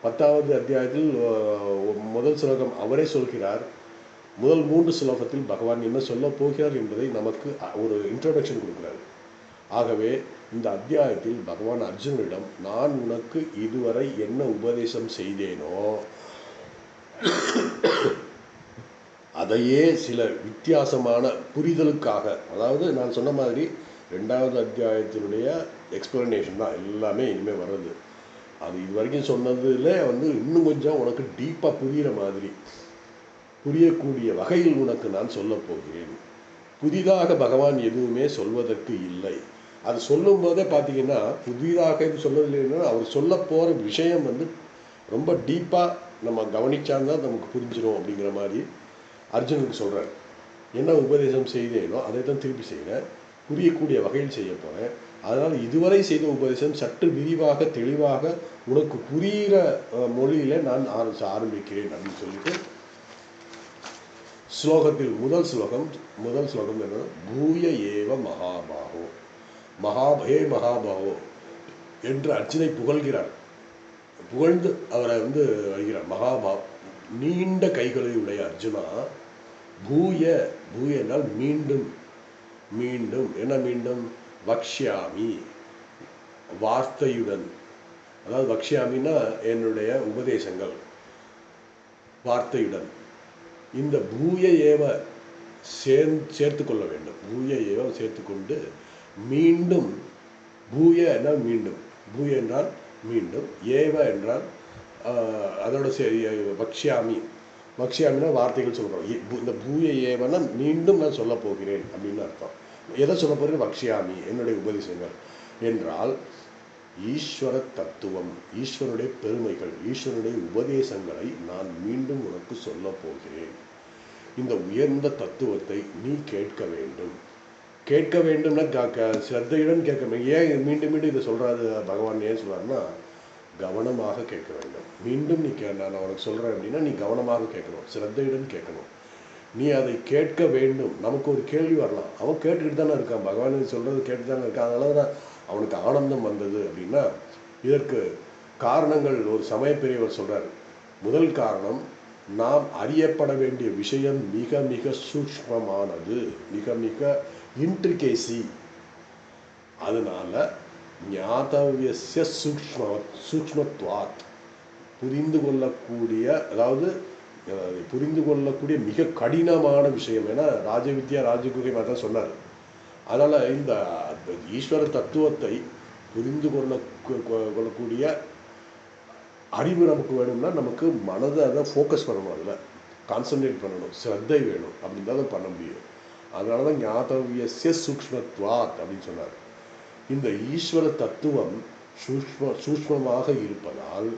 10வது அத்தியாயத்தில் முதல் ஸ்லோகம் அவரே சொல்கிறார். முதல் 3 ஸ்லோகத்தில் பகவான் என்ன சொல்ல போகிறார் என்பதை நமக்கு ஒரு இன்ட்ரோடக்ஷன் கொடுக்கிறார். ஆகவே இந்த அத்தியாயத்தில் பகவான் அர்ஜுனனிடம், நான் உனக்கு இதுவரை என்ன உபதேசம் செய்தேனோ அதையே சில வித்தியாசமான புரிதலுக்காக, அதாவது நான் சொன்ன மாதிரி 2வது அத்தியாயத்தினுடைய எக்ஸ்பிளனேஷன் தான் எல்லாமே இனிமேல் வர்றது. அது இது வரைக்கும் சொன்னதுல இன்னும் கொஞ்சம் உனக்கு டீப்பாக புரிகிற மாதிரி, புரியக்கூடிய வகையில் உனக்கு நான் சொல்ல போகிறேன். புதிதாக பகவான் எதுவுமே சொல்வதற்கு இல்லை. அது சொல்லும் போதே பார்த்தீங்கன்னா, புதிதாக இது சொல்லவில்லைன்னா அவர் சொல்ல போகிற விஷயம் ரொம்ப டீப்பாக நம்ம கவனிச்சால்தான் நமக்கு புரிஞ்சிடும் அப்படிங்கிற மாதிரி அர்ஜுனுக்கு சொல்கிறார். என்ன உபதேசம் செய்தேனோ அதை தான் திருப்பி செய்கிறேன், புரியக்கூடிய வகையில் செய்ய போகிறேன். அதனால் இதுவரை செய்த உபதேசம் சற்று விரிவாக தெளிவாக உனக்கு புரிகிற மொழியில நான் ஆரம்பிக்கிறேன் அப்படின்னு சொல்லிட்டு ஸ்லோகத்தில் முதல் ஸ்லோகம் என்ன, பூய ஏவ மகாபாகோ, ஹே மகாபாகோ என்று அர்ஜுனை புகழ்கிறார். புகழ்ந்து அவரை வருகிறார். நீண்ட கைகளை உடைய அர்ஜுனா, பூய என்றால் மீண்டும், என்ன மீண்டும், வக்ஷ்யாமி வார்த்தையுடன், அதாவது வக்ஷ்யாமின்னா என்னுடைய உபதேசங்கள் வார்த்தையுடன். இந்த பூய ஏவ சேர்த்து கொள்ள வேண்டும். பூய ஏவ சேர்த்துக்கொண்டு மீண்டும், பூய என்றால் மீண்டும், பூய என்றால் மீண்டும், ஏவ என்றால் அதோட வக்ஷ்யாமினா வார்த்தைகள் சொல்கிறோம். இந்த பூய ஏவனா மீண்டும் நான் சொல்ல போகிறேன் அப்படின்னு அர்த்தம். எதை சொல்ல போகிறேன், வக்ஷ்யாமி என்னுடைய உபதேசங்கள் என்றால் ஈஸ்வர தத்துவம், ஈஸ்வருடைய பெருமைகள், ஈஸ்வருடைய உபதேசங்களை நான் மீண்டும் உனக்கு சொல்ல போகிறேன். இந்த உயர்ந்த தத்துவத்தை நீ கேட்க வேண்டும். கேட்க வேண்டும்னா ஸ்ரத்தையுடன் கேட்க வேண்டும். ஏன் மீண்டும் இதை சொல்றாரு பகவான், ஏன் சொல்றாருன்னா, கவனமாக கேட்க வேண்டும். மீண்டும் நீ நான் உனக்கு சொல்றேன் அப்படின்னா நீ கவனமாக கேட்கணும், ஸ்ரத்தையுடன் கேட்கணும். நீ அதை கேட்க வேண்டும். நமக்கு ஒரு கேள்வி வரலாம், அவன் கேட்டுக்கிட்டு தானே இருக்கான், பகவான் சொல்றது கேட்டு தானே இருக்கான், அதனால தான் அவனுக்கு ஆனந்தம் வந்தது அப்படின்னா, இதற்கு காரணங்கள் ஒரு சமய பெரியவர் சொல்றாரு. முதல் காரணம், நாம் அறியப்பட வேண்டிய விஷயம் மிக மிக சூக்ஷ்மமானது, மிக மிக இன்ட்ரிகேசி. அதனால ஞாதவ்யஸ்ய சூக்ஷ்மத்வாத், புரிந்து கொள்ளக்கூடிய, அதாவது அதை புரிந்து கொள்ளக்கூடிய மிக கடினமான விஷயம். ஏன்னா ராஜவித்யா ராஜகுகை மாதிரி தான் சொன்னார். அதனால் இந்த ஈஸ்வர தத்துவத்தை புரிந்து கொள்ளக்கூடிய அறிவு நமக்கு வேணும்னா நமக்கு மனதை அதை ஃபோக்கஸ் பண்ணணும், அதில் கான்சன்ட்ரேட் பண்ணணும், ஸ்ரத்தை வேணும், அப்படின்னு தான் பண்ண முடியும். அதனால தான் ஞாதவியஸ்ய சூக்ஷ்மத்வாத் அப்படின்னு சொன்னார். இந்த ஈஸ்வர தத்துவம் சூக்ஷ்மமாக இருப்பதால்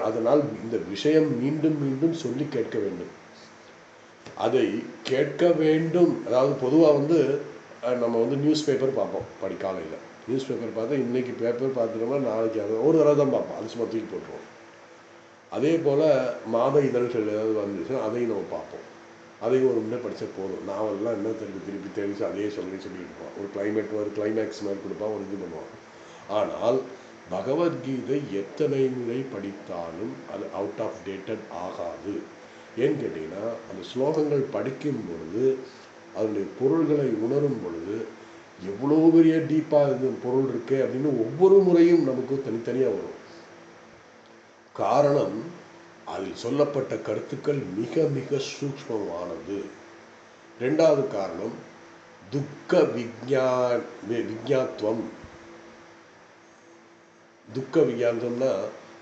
அதனால் இந்த விஷயம் மீண்டும் மீண்டும் சொல்லி கேட்க வேண்டும். அதை கேட்க வேண்டும். அதாவது பொதுவாக நம்ம நியூஸ் பேப்பர் பார்ப்போம், காலையில் நியூஸ் பேப்பர் பார்த்தா இன்றைக்கி பேப்பர் பார்த்துட்டோம்னா நாளைக்கு அதை ஒரு தடவை தான் பார்ப்போம், அது சும்மா தூக்கி போட்டுருவோம். அதே போல் மாத இதழ்கள் ஏதாவது வந்துச்சுன்னா அதையும் நம்ம பார்ப்போம். அதையும் ஒரு முன்னே படித்தா போதும். நாவல்லாம் என்ன திருப்பி தெரிஞ்சு அதே சொல்லிட்டு இருப்போம். ஒரு கிளைமேக்ஸ் மாதிரி கொடுப்பான், ஒரு இது பண்ணுவான். ஆனால் பகவத்கீதை எத்தனை முறை படித்தாலும் அது அவுட் ஆஃப் டேட்டட் ஆகாது. ஏன்னு கேட்டிங்கன்னா அந்த ஸ்லோகங்கள் படிக்கும் பொழுது அதனுடைய பொருள்களை உணரும் பொழுது எவ்வளோ பெரிய டீப்பாக இது பொருள் இருக்கு அப்படின்னு ஒவ்வொரு முறையும் நமக்கு தனித்தனியாக வரும். காரணம், அதில் சொல்லப்பட்ட கருத்துக்கள் மிக மிக சூக்ஷ்மமானது. ரெண்டாவது காரணம், துக்க விஞ்ஞாத்வம். துக்க விஞ்ஞானம்னா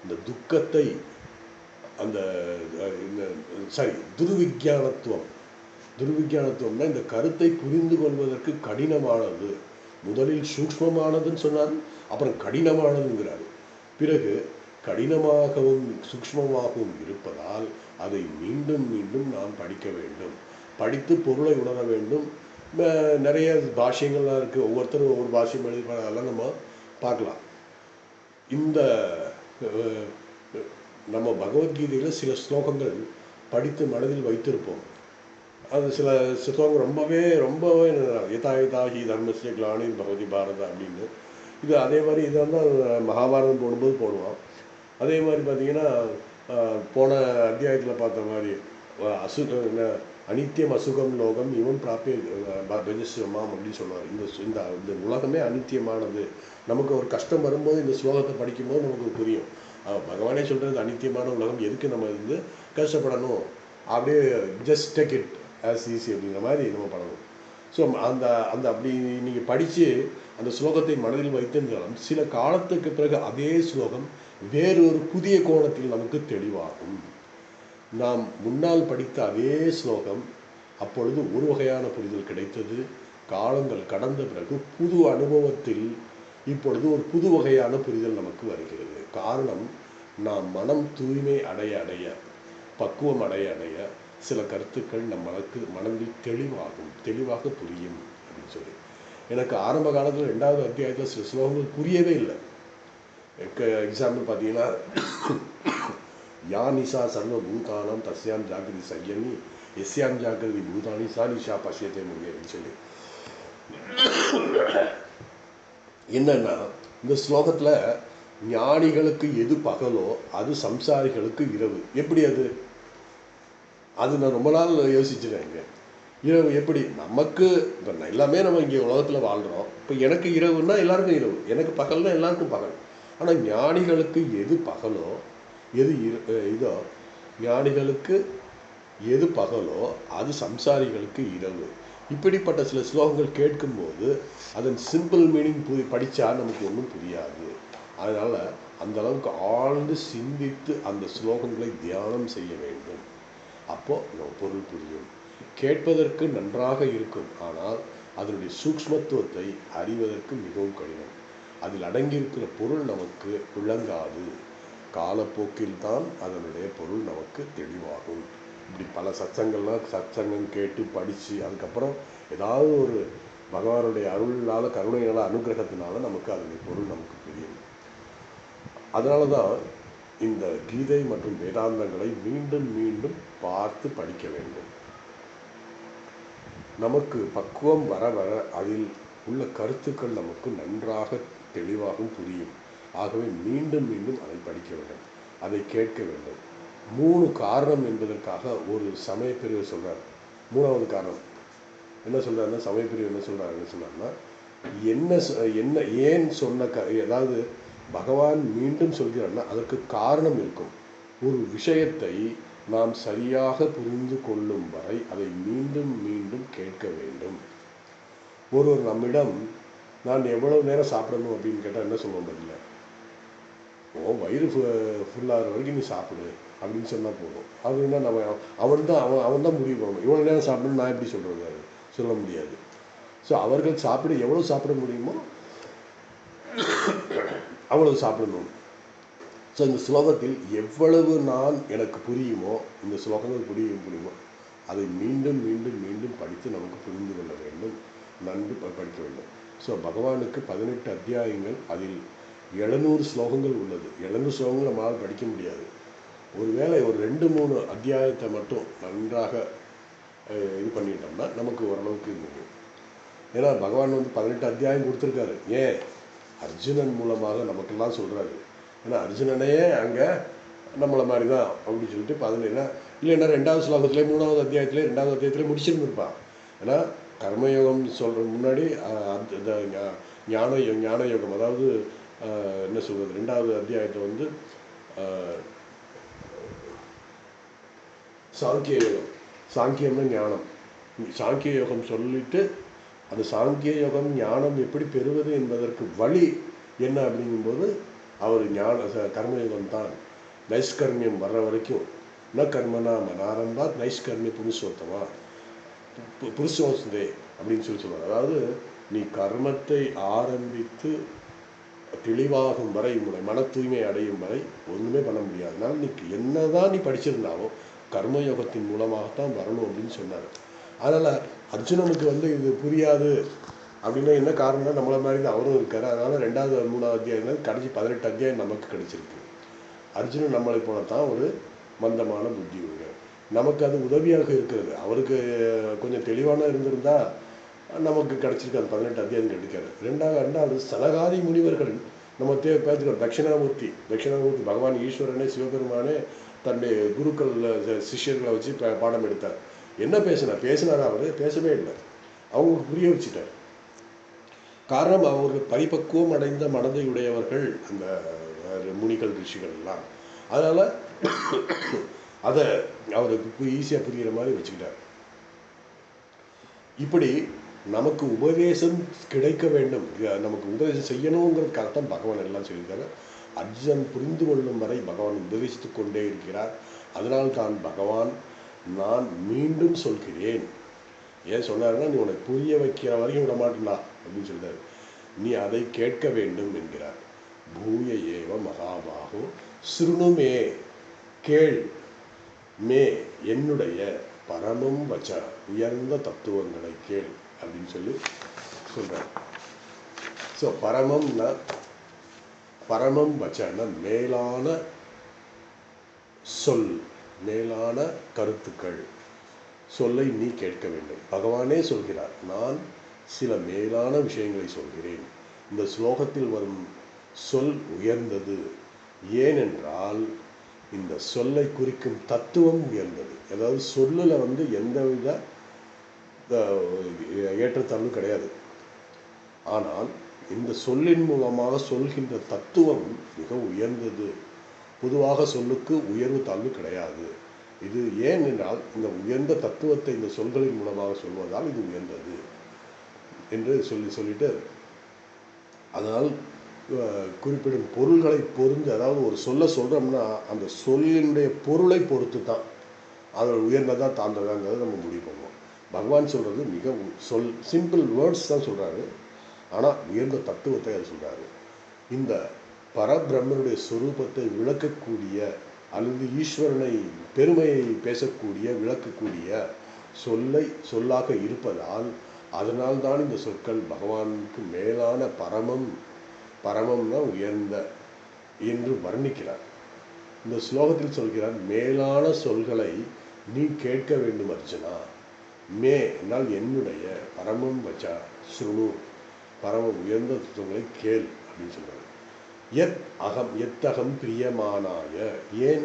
இந்த துக்கத்தை அந்த துர்விஞ்ஞானத்துவம். துர்விஞ்ஞானத்துவம்னா இந்த கருத்தை புரிந்து கொள்வதற்கு கடினமானது. முதலில் சூக்ஷ்மமானதுன்னு சொன்னார், அப்புறம் கடினமானதுங்கிறார். பிறகு கடினமாகவும் சூக்ஷ்மமாகவும் இருப்பதால் அதை மீண்டும் மீண்டும் நாம் படிக்க வேண்டும், படித்து பொருளை உணர வேண்டும். நிறைய பாஷ்யங்கள்லாம் இருக்குது, ஒவ்வொருத்தரும் ஒவ்வொரு பாஷ்யம் எழுதி அதெல்லாம் நம்ம பார்க்கலாம். இந்த நம்ம பகவத்கீதையில் சில ஸ்லோகங்கள் படித்து மனதில் வைத்திருப்போம். அது சில ஸ்லோகம் ரொம்பவே யதாயதாஹி தர்மஸ்ய கிளானிர் பகவதி பாரதா அப்படின்னு. இது அதே மாதிரி இதை மகாபாரதம் போடும்போது போடுவான். அதே மாதிரி பார்த்தீங்கன்னா போன அத்தியாயத்தில் பார்த்த மாதிரி அனித்தியம் அசுகம் லோகம் இவன் பிராப்பிய பஜஸ்வமாம் அப்படின்னு சொல்லுவார். இந்த உலகமே அனித்தியமானது. நமக்கு ஒரு கஷ்டம் வரும்போது இந்த ஸ்லோகத்தை படிக்கும்போது நமக்கு புரியும், பகவானே சொல்கிறது அனித்தியமான உலகம், எதுக்கு நம்ம கஷ்டப்படணும், அப்படியே just take it as easy அப்படிங்கிற மாதிரி நம்ம பண்ணணும். ஸோ அந்த அப்படி நீங்கள் படித்து அந்த ஸ்லோகத்தை மனதில் வைத்திருந்தாலும் சில காலத்துக்கு பிறகு அதே ஸ்லோகம் வேறொரு புதிய கோணத்தில் நமக்கு தெளிவாகும். நாம் முன்னால் படித்த அதே ஸ்லோகம் அப்பொழுது ஒரு வகையான புரிதல் கிடைத்தது. காலங்கள் கடந்த பிறகு புது அனுபவத்தில் இப்பொழுது ஒரு புது வகையான புரிதல் நமக்கு வருகிறது. காரணம், நாம் மனம் தூய்மை அடைய பக்குவம் அடைய சில கருத்துக்கள் மனதில் தெளிவாக புரியும் அப்படின்னு சொல்லி. எனக்கு ஆரம்ப காலத்தில் 2வது அத்தியாயத்தில் சில ஸ்லோகங்கள் புரியவே இல்லை. எக்ஸாம்பிள் பார்த்தீங்கன்னா, யா நிசா சர்வ பூதானம் தஸ்யாம் ஜாகிரதி சையமி எஸ்யாம் ஜாகிரதி பூதானி சா நிஷா பசியத்தை முடியும் சொல்லி. என்னன்னா, இந்த ஸ்லோகத்தில் ஞானிகளுக்கு எது பகலோ அது சம்சாரிகளுக்கு இரவு. எப்படி அது நான் ரொம்ப நாள் யோசிச்சுட்டேங்க. இரவு எப்படி நமக்கு இப்போ எல்லாமே நம்ம இங்கே உலகத்தில் வாழ்கிறோம். இப்போ எனக்கு இரவுன்னா எல்லாருக்கும் இரவு, எனக்கு பகல்னா எல்லாருக்கும் பகல். ஆனால் ஞானிகளுக்கு எது பகலோ ஞானிகளுக்கு எது பகலோ அது சம்சாரிகளுக்கு இரவு. இப்படிப்பட்ட சில ஸ்லோகங்கள் கேட்கும்போது அதன் சிம்பிள் மீனிங் படித்தா நமக்கு ஒன்றும் புரியாது. அதனால் அந்த அளவுக்கு ஆழ்ந்து சிந்தித்து அந்த ஸ்லோகங்களை தியானம் செய்ய வேண்டும். அப்போது நம்ம பொருள் புரியும். கேட்பதற்கு நன்றாக இருக்கும், ஆனால் அதனுடைய சூக்ஷ்மத்துவத்தை அறிவதற்கு மிகவும் கடினம். அதில் அடங்கியிருக்கிற பொருள் நமக்கு விளங்காது. காலப்போக்கில் தான் அதனுடைய பொருள் நமக்கு தெளிவாகும். இப்படி பல சத்சங்கம் கேட்டு படித்து அதுக்கப்புறம் ஏதாவது ஒரு பகவானுடைய அருளால் கருணையினால் அனுகிரகத்தினால நமக்கு அதனுடைய பொருள் நமக்கு புரியும். அதனால தான் இந்த கீதை மற்றும் வேதாந்தங்களை மீண்டும் மீண்டும் பார்த்து படிக்க வேண்டும். நமக்கு பக்குவம் வர அதில் உள்ள கருத்துக்கள் நமக்கு நன்றாக தெளிவாகவும் புரியும். ஆகவே மீண்டும் மீண்டும் அதை படிக்க வேண்டும், அதை கேட்க வேண்டும். 3 காரணம் என்பதற்காக ஒரு சமயப்பிரிவு சொல்கிறார். 3வது காரணம் என்ன சொல்கிறாருன்னா, சமயப்பிரிவு என்ன சொன்னார்னா, என்ன ஏன் சொன்ன ஏதாவது பகவான் மீண்டும் சொல்கிறார்னா அதற்கு காரணம் இருக்கும். ஒரு விஷயத்தை நாம் சரியாக புரிந்து கொள்ளும் வரை அதை மீண்டும் மீண்டும் கேட்க வேண்டும். ஒருவர் நம்மிடம் நான் எவ்வளவு நேரம் சாப்பிடணும் அப்படின்னு கேட்டால் என்ன சொல்ல முடியல, ஓ வயிறு ஃபுல்லாகிற வரைக்கும் நீ சாப்பிடு அப்படின்னு சொன்னால் போதும். அப்படின்னா நம்ம அவன் தான் முடிவு பண்ணணும். இவ்வளோ நேரம் சாப்பிடணும்னு நான் எப்படி சொல்கிறது, சொல்ல முடியாது. ஸோ அவர்கள் எவ்வளோ சாப்பிட முடியுமோ அவ்வளவு சாப்பிடணும். ஸோ இந்த ஸ்லோகத்தில் எவ்வளவு எனக்கு புரியுமோ, இந்த ஸ்லோகங்கள் புரியுமோ அதை மீண்டும் மீண்டும் மீண்டும் படித்து நமக்கு புரிந்து கொள்ள வேண்டும், நன்கு படிக்க வேண்டும். ஸோ பகவானுக்கு 18 அத்தியாயங்கள், அதில் 700 ஸ்லோகங்கள் உள்ளது. 700 ஸ்லோகங்கள் நம்மளால் படிக்க முடியாது. ஒருவேளை ஒரு 2-3 அத்தியாயத்தை மட்டும் நன்றாக இது பண்ணிட்டோம்னா நமக்கு ஓரளவுக்கு முடியும். ஏன்னா பகவான் 18 அத்தியாயம் கொடுத்துருக்காரு. ஏன்? அர்ஜுனன் மூலமாக நமக்கெல்லாம் சொல்கிறாரு. ஏன்னா அர்ஜுனனையே அங்கே நம்மளை மாதிரி தான் அப்படின்னு சொல்லிட்டு 17 இல்லைன்னா 2வது ஸ்லோகத்திலே 3வது அத்தியாயத்திலே 2வது அத்தியாயத்திலே முடிச்சிருந்துருப்பான். ஏன்னா கர்மயோகம் சொல்கிற முன்னாடி ஞான யோகம், அதாவது என்ன சொல்கிறது, 2வது அத்தியாயத்தை சாங்கிய யோகம். சாங்கியம்னா ஞானம். சாங்கிய யோகம் சொல்லிட்டு அந்த சாங்கிய யோகம் ஞானம் எப்படி பெறுவது என்பதற்கு வழி என்ன அப்படிங்கும்போது அவர் கர்மயோகம் தான். நைஷ்கர்மியம் வர்ற வரைக்கும் ந கர்மனா மனாரம்பா நைஷ்கர்மிய புருஷோத்தமா புருஷோத்தே அப்படின்னு சொல்லுவார். அதாவது நீ கர்மத்தை ஆரம்பித்து தெளிவாகும் வரை, மன தூய்மை அடையும் வரை ஒன்றுமே பண்ண முடியாது. அதனால நீ என்னதான் நீ படிச்சிருந்தாலும் கர்மயோகத்தின் மூலமாகத்தான் வரணும் அப்படின்னு சொன்னார். அதனால் அர்ஜுனனுக்கு இது புரியாது அப்படின்னா என்ன காரணம்னா நம்மளை மாதிரி தான் அவரும் இருக்காரு. அதனால் 2வது 3வது அத்தியாயம் கடைசி 18 அத்தியாயம் நமக்கு கிடைச்சிருக்கு. அர்ஜுனன் நம்மளை போலத்தான் ஒரு மந்தமான புத்தி உண்டு. நமக்கு அது உதவியாக இருக்கிறது. அவருக்கு கொஞ்சம் தெளிவான இருந்திருந்தா நமக்கு கிடைச்சிருக்கு. அது 18 அத்தியாயம் கிடைக்காது. 2வது சனகாதி முனிவர்கள் நம்ம பார்த்துக்கிறோம். தட்சிணாமூர்த்தி பகவான் ஈஸ்வரனே சிவபெருமானே தன்னுடைய குருக்கள் சிஷ்யர்களை வச்சு பாடம் எடுத்தார். என்ன பேசினாரா? அவர் பேசவே இல்லை. அவங்களுக்கு புரிய வச்சுட்டார். காரணம், அவர்கள் பரிபக்குவம் அடைந்த மனதை உடையவர்கள் அந்த முனிகள் ரிஷிகள் எல்லாம். அதனால அதை அவருக்கு ஈஸியாக புரிகிற மாதிரி வச்சுக்கிட்டார். இப்படி நமக்கு உபதேசம் கிடைக்க வேண்டும், நமக்கு உபதேசம் செய்யணுங்கிறதுக்காகத்தான் பகவான் எல்லாம் சொல்லியிருக்காரு. அர்ஜுனன் புரிந்து கொள்ளும் வரை பகவான் உபதேசித்து கொண்டே இருக்கிறார். அதனால் தான் பகவான் நான் மீண்டும் சொல்கிறேன். ஏன் சொன்னாருன்னா, நீ உனக்கு புரிய வைக்கிற வரைக்கும் விட மாட்டேன்டா அப்படின்னு சொல்றாரு. நீ அதை கேட்க வேண்டும் என்கிறார். பூய ஏவ மகாபாகோ ஸ்ருணுமே, கேள், மே என்னுடைய பரமம் வச்ச உயர்ந்த தத்துவங்களை கேள் அப்படின்னு சொல்றார். ஸோ பரமம் வச்சன மேலான சொல், மேலான கருத்துக்கள், சொல்லை நீ கேட்க வேண்டும். பகவானே சொல்கிறார், நான் சில மேலான விஷயங்களை சொல்கிறேன். இந்த ஸ்லோகத்தில் வரும் சொல் உயர்ந்தது. ஏனென்றால் இந்த சொல்லை குறிக்கும் தத்துவம் உயர்ந்தது. அதாவது சொல்லில் எந்தவித ஏற்றத்தாழ்வும் கிடையாது. ஆனால் இந்த சொல்லின் மூலமாக சொல்கின்ற தத்துவம் மிக உயர்ந்தது. பொதுவாக சொல்லுக்கு உயர்வு தாழ்வு கிடையாது. இது ஏன் என்றால் இந்த உயர்ந்த தத்துவத்தை இந்த சொல்களின் மூலமாக சொல்வதால் இது உயர்ந்தது என்று சொல்லிட்டு அதனால் குறிப்பிடும் பொருள்களை பொருந்து, அதாவது ஒரு சொல்கிறோம்னா அந்த சொல்லினுடைய பொருளை பொறுத்து தான் அதில் உயர்ந்ததா தாழ்ந்ததாங்கிறத நம்ம முடிவு பண்ணுவோம். பகவான் சொல்கிறது மிக சிம்பிள் வேர்ட்ஸ் தான் சொல்கிறாரு. ஆனால் உயர்ந்த தத்துவத்தை அது சொல்கிறாரு. இந்த பரபிரம்மனுடைய சொரூபத்தை விளக்கக்கூடிய அல்லது ஈஸ்வரனை பெருமையை பேசக்கூடிய விளக்கக்கூடிய சொல்லாக இருப்பதால் அதனால்தான் இந்த சொற்கள் பகவானுக்கு மேலான பரமம்னா உயர்ந்த என்று வர்ணிக்கிறார். இந்த ஸ்லோகத்தில் சொல்கிறார், மேலான சொல்களை நீ கேட்க வேண்டும் அர்ஜுனா. மே என்றால் என்னுடைய, பரமம் வச்சா ஸ்ருணு, பரம உயர்ந்த தத்துவங்களை கேள் அப்படின்னு சொல்றாரு. எத்தகம் பிரியமானாய, ஏன்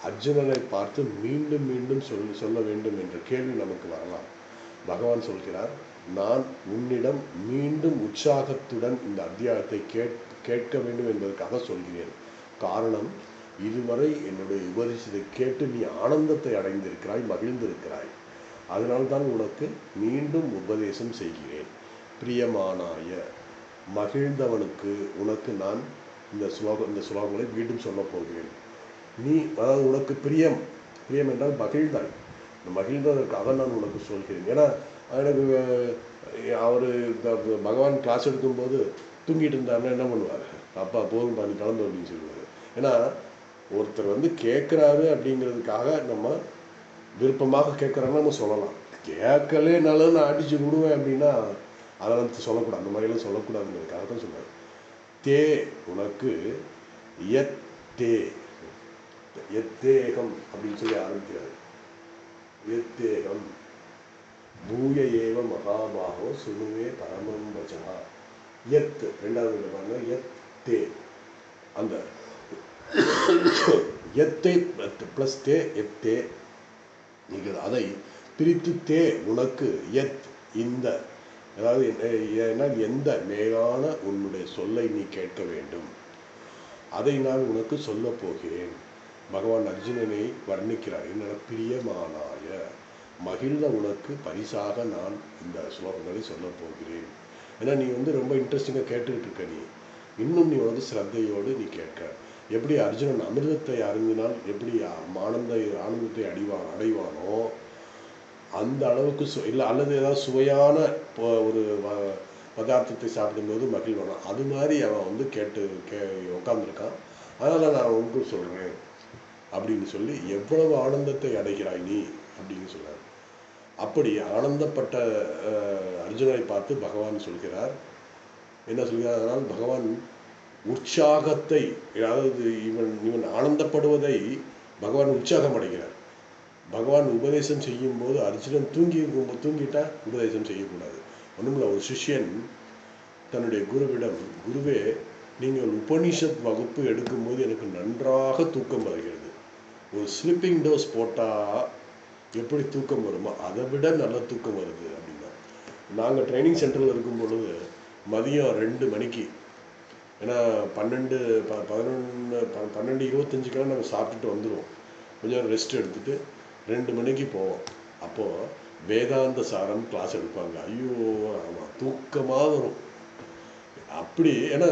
அர்ஜுனனை பார்த்து மீண்டும் மீண்டும் சொல்ல வேண்டும் என்ற கேள்வி நமக்கு வரலாம். பகவான் சொல்கிறார், நான் உன்னிடம் மீண்டும் உற்சாகத்துடன் இந்த அத்தியாயத்தை கேட்க வேண்டும் என்பதற்காக சொல்கிறேன். காரணம், இதுவரை என்னுடைய உபதேசத்தை கேட்டு நீ ஆனந்தத்தை அடைந்திருக்கிறாய், மகிழ்ந்திருக்கிறாய். அதனால்தான் உனக்கு மீண்டும் உபதேசம் செய்கிறேன். பிரியமானாய, மகிழ்ந்தவனுக்கு உனக்கு நான் இந்த ஸ்லோகங்களை மீண்டும் சொல்ல போகிறேன். நீ அதாவது உனக்கு பிரியம் என்றால் மகிழ்ந்தாய். மகிழ்ந்ததற்காக நான் உனக்கு சொல்கிறேன். ஏன்னா எனக்கு அவர் பகவான் கிளாஸ் எடுக்கும்போது தூங்கிட்டு இருந்தாருன்னா என்ன பண்ணுவார்? அப்பா போதும் பண்ணி கலந்து அப்படின்னு சொல்லுவார். ஏன்னா ஒருத்தர் கேட்குறாரு அப்படிங்கிறதுக்காக நம்ம விருப்பமாக கேட்குறாங்கன்னா நம்ம சொல்லலாம். கேட்கலே நல்லது நான் அடிச்சு விடுவேன் அப்படின்னா அதெல்லாம் சொல்லக்கூடாது. அந்த மாதிரியெல்லாம் சொல்லக்கூடாதுங்கிறதுக்காக தான் சொல்லுவார். தே உனக்கு எத்தேகம் அப்படின்னு சொல்லி ஆரம்பிக்கிறார். எத்தேகம் பூய ஏவ மகாபாகோ சுணுவே பரமம் வச்சா. எத் ரெண்டாவது பாருங்க, எத்தே அந்த எத்தே பிளஸ் தே எத்தே. நீங்கள் அதை பிரித்து தே உனக்கு எத் இந்த, அதாவது எந்த மேலான உன்னுடைய சொல்லை நீ கேட்க வேண்டும், அதை நான் உனக்கு சொல்ல போகிறேன். பகவான் அர்ஜுனனை வர்ணிக்கிறார். என்ன? பிரியமானாய, மகிழ்ந்த உனக்கு பரிசாக நான் இந்த ஸ்லோகங்களை சொல்ல போகிறேன். ஏன்னா நீ ரொம்ப இன்ட்ரெஸ்டிங்காக கேட்டுக்கிட்டு இருக்க. நீ இன்னும் நீ சிரத்தையோடு நீ கேட்க. எப்படி அர்ஜுனன் அமிர்தத்தை அருந்தினால் எப்படி ஆனந்தத்தை அடைவானோ அந்த அளவுக்கு இல்லை, அல்லது ஏதாவது சுவையான ஒரு பதார்த்தத்தை சாப்பிடும்போது மகிழ்வானோ அது மாதிரி அவன் கேட்டு உட்காந்துருக்கான். அதனால் நான் உங்களுக்கு சொல்கிறேன் அப்படின்னு சொல்லி எவ்வளவு ஆனந்தத்தை அடைகிறாய் நீ அப்படின்னு சொல்றார். அப்படி ஆனந்தப்பட்ட அர்ஜுனனை பார்த்து பகவான் சொல்கிறார். என்ன சொல்கிறார்? அதனால் பகவான் உற்சாகத்தை, அதாவது இவன் ஆனந்தப்படுவதை பகவான் உற்சாகம் அடைகிறார். பகவான் உபதேசம் செய்யும் போது அர்ஜுனன் தூங்கிட்டா உபதேசம் செய்யக்கூடாது. ஒன்றுமில்ல, ஒரு சிஷ்யன் தன்னுடைய குருவிடம், குருவே நீங்கள் உபனிஷத் வகுப்பு எடுக்கும்போது எனக்கு நன்றாக தூக்கம் வருகிறது. ஒரு ஸ்லீப்பிங் டோஸ் போட்டால் எப்படி தூக்கம் வருமோ அதை விட நல்ல தூக்கம் வருது அப்படின்னா. நாங்கள் ட்ரைனிங் சென்டரில் இருக்கும் பொழுது மதியம் 2 மணிக்கு, ஏன்னா 12:25 நாங்கள் சாப்பிட்டுட்டு வந்துடுவோம். கொஞ்சம் ரெஸ்ட் எடுத்துட்டு 2 மணிக்கு போவோம். அப்போது வேதாந்த சாரம் கிளாஸ் எடுப்பாங்க. ஐயோ ஆமாம், தூக்கமாக வரும் அப்படி. ஏன்னா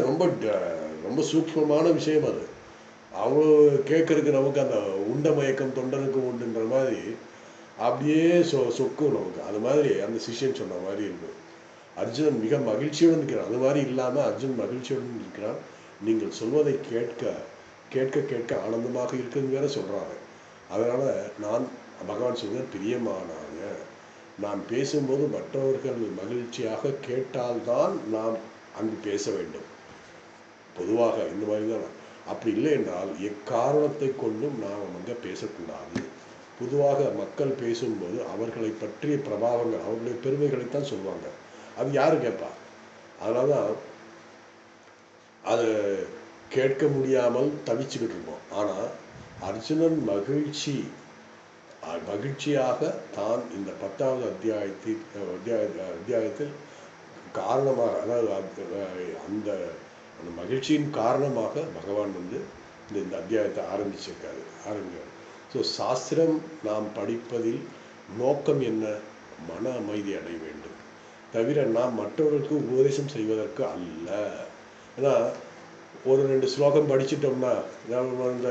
ரொம்ப சூக்ஷ்மமான விஷயம் அது. அவ்வளோ கேட்கறதுக்கு நமக்கு அந்த உண்ட மயக்கம் தொண்டனுக்கு உண்டுன்ற மாதிரி அப்படியே சொக்கும் நமக்கு. அது மாதிரி அந்த சிஷ்யன் சொன்ன மாதிரி இருக்கு. அர்ஜுனன் மிக மகிழ்ச்சியோடு இருக்கிறான். அது மாதிரி இல்லாமல் அர்ஜுன் மகிழ்ச்சியோடு இருக்கிறான். நீங்கள் சொல்வதை கேட்க கேட்க கேட்க ஆனந்தமாக இருக்குன்னு வேற சொல்கிறாங்க. அதனால் நான் பகவான் சொல்கிறேன், பிரியமானாங்க, நான் பேசும்போது மற்றவர்கள் மகிழ்ச்சியாக கேட்டால்தான் நாம் அங்கு பேச வேண்டும். பொதுவாக இந்த மாதிரி தான். அப்படி இல்லை என்றால் எக்காரணத்தை கொண்டும் நாம் பேசக்கூடாது. பொதுவாக மக்கள் பேசும்போது அவர்களை பற்றிய பிரபாவங்கள், அவர்களுடைய பெருமைகளைத்தான் சொல்லுவாங்க. அது யாரு கேட்பா? அதனால தான் அதை கேட்க முடியாமல் தவிச்சுக்கிட்டு இருப்போம். ஆனால் அர்ஜுனன் மகிழ்ச்சியாக தான் இந்த 10வது அத்தியாயத்தில் காரணமாக, அதாவது அந்த மகிழ்ச்சியின் காரணமாக பகவான் இந்த அத்தியாயத்தை ஆரம்பிச்சிருக்காரு. ஸோ சாஸ்திரம் நாம் படிப்பதில் நோக்கம் என்ன? மன அமைதி அடைய வேண்டும், தவிர நாம் மற்றவர்களுக்கு உபதேசம் செய்வதற்கு அல்ல. ஏன்னா ஒரு 2 ஸ்லோகம் படிச்சிட்டோம்னா, இந்த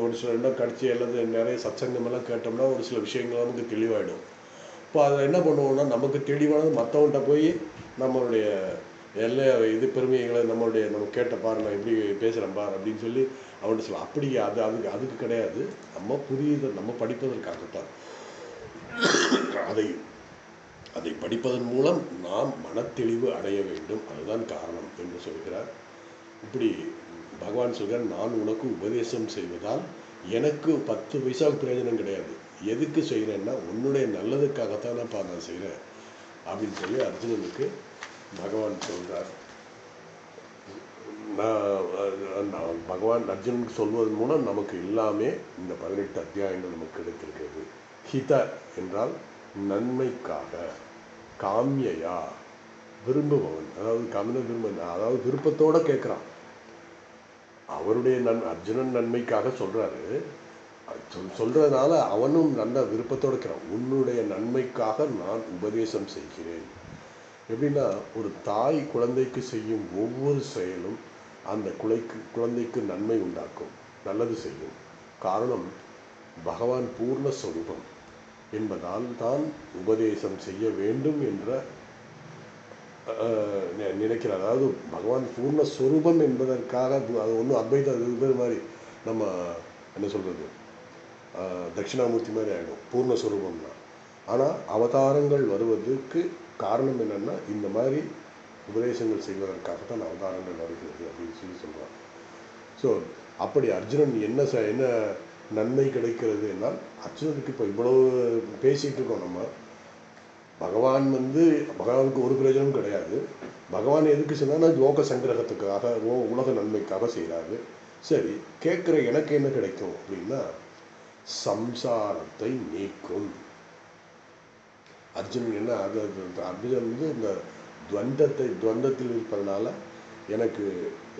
ஒரு சில இடம் கடிச்சு அல்லது நிறைய சத்சங்கமெல்லாம் கேட்டோம்னா ஒரு சில விஷயங்கள் நமக்கு தெளிவாயிடும். இப்போ அதை என்ன பண்ணுவோம்னா, நமக்கு தெளிவானது மற்றவன்கிட்ட போய் நம்மளுடைய எல்லா பெருமைகளை நம்ம கேட்ட பாரு, நான் எப்படி பேசுகிறேன் பார் அப்படின்னு சொல்லி அவன்கிட்ட சொல்லலாம். அப்படி அதுக்கு கிடையாது. நம்ம நம்ம படிப்பதற்காகத்தான். அதை படிப்பதன் மூலம் நாம் மனத்தெளிவு அடைய வேண்டும். அதுதான் காரணம் என்று சொல்கிறார். இப்படி பகவான் சொல்கிறார், நான் உனக்கு உபதேசம் செய்வதால் எனக்கு 10 பைசாவுக்கு பிரயோஜனம் கிடையாது. எதுக்கு செய்கிறேன்னா உன்னுடைய நல்லதுக்காகத்தானப்பா நான் செய்கிறேன் அப்படின்னு சொல்லி அர்ஜுனனுக்கு பகவான் சொல்கிறார். பகவான் அர்ஜுனனுக்கு சொல்வதன் மூலம் நமக்கு எல்லாமே இந்த 18 அத்தியாயங்கள் நமக்கு கிடைத்திருக்கிறது. ஹித என்றால் நன்மைக்காக, காமியா விரும்புபவன், அதாவது அதாவது விருப்பத்தோடு கேட்குறான். அவருடைய அர்ஜுனன் நன்மைக்காக சொல்றாரு. சொல்றதுனால அவனும் நல்ல விருப்பத்தோடு இருக்கிறான். உன்னுடைய நன்மைக்காக நான் உபதேசம் செய்கிறேன். எப்படின்னா, ஒரு தாய் குழந்தைக்கு செய்யும் ஒவ்வொரு செயலும் அந்த குழந்தைக்கு நன்மை உண்டாக்கும், நல்லது செய்யும். காரணம், பகவான் பூர்ண சொரூபம் என்பதால் தான் உபதேசம் செய்ய வேண்டும் என்ற நினைக்கிறார். அதாவது பகவான் பூர்ண சொரூபம் என்பதற்காக அது ஒன்றும் அத்வைத இது மாதிரி நம்ம என்ன சொல்றது, தட்சிணாமூர்த்தி மாதிரி ஆகிடும் பூர்ணஸ்வரூபம்னா. ஆனால் அவதாரங்கள் வருவதற்கு காரணம் என்னென்னா, இந்த மாதிரி உபதேசங்கள் செய்வதற்காகத்தான் அவதாரங்கள் வருகிறது அப்படின்னு சொல்லி சொல்கிறான். ஸோ அப்படி அர்ஜுனன் என்ன நன்மை கிடைக்கிறது என்றால், அர்ஜுனனுக்கு இப்போ இவ்வளவு பேசிகிட்டு இருக்கோம் நம்ம. பகவானுக்கு ஒரு பிரயோஜனமும் கிடையாது. பகவான் எதுக்கு சொன்னால் லோக சங்கிரகத்துக்காக, உலக நன்மைக்காக செய்கிறாரு. சரி, கேட்குற எனக்கு என்ன கிடைக்கும் அப்படின்னா, சம்சாரத்தை நீக்கும். அர்ஜுனன் என்ன அர்ஜுனன் இந்த துவந்தத்தில் இருப்பதனால எனக்கு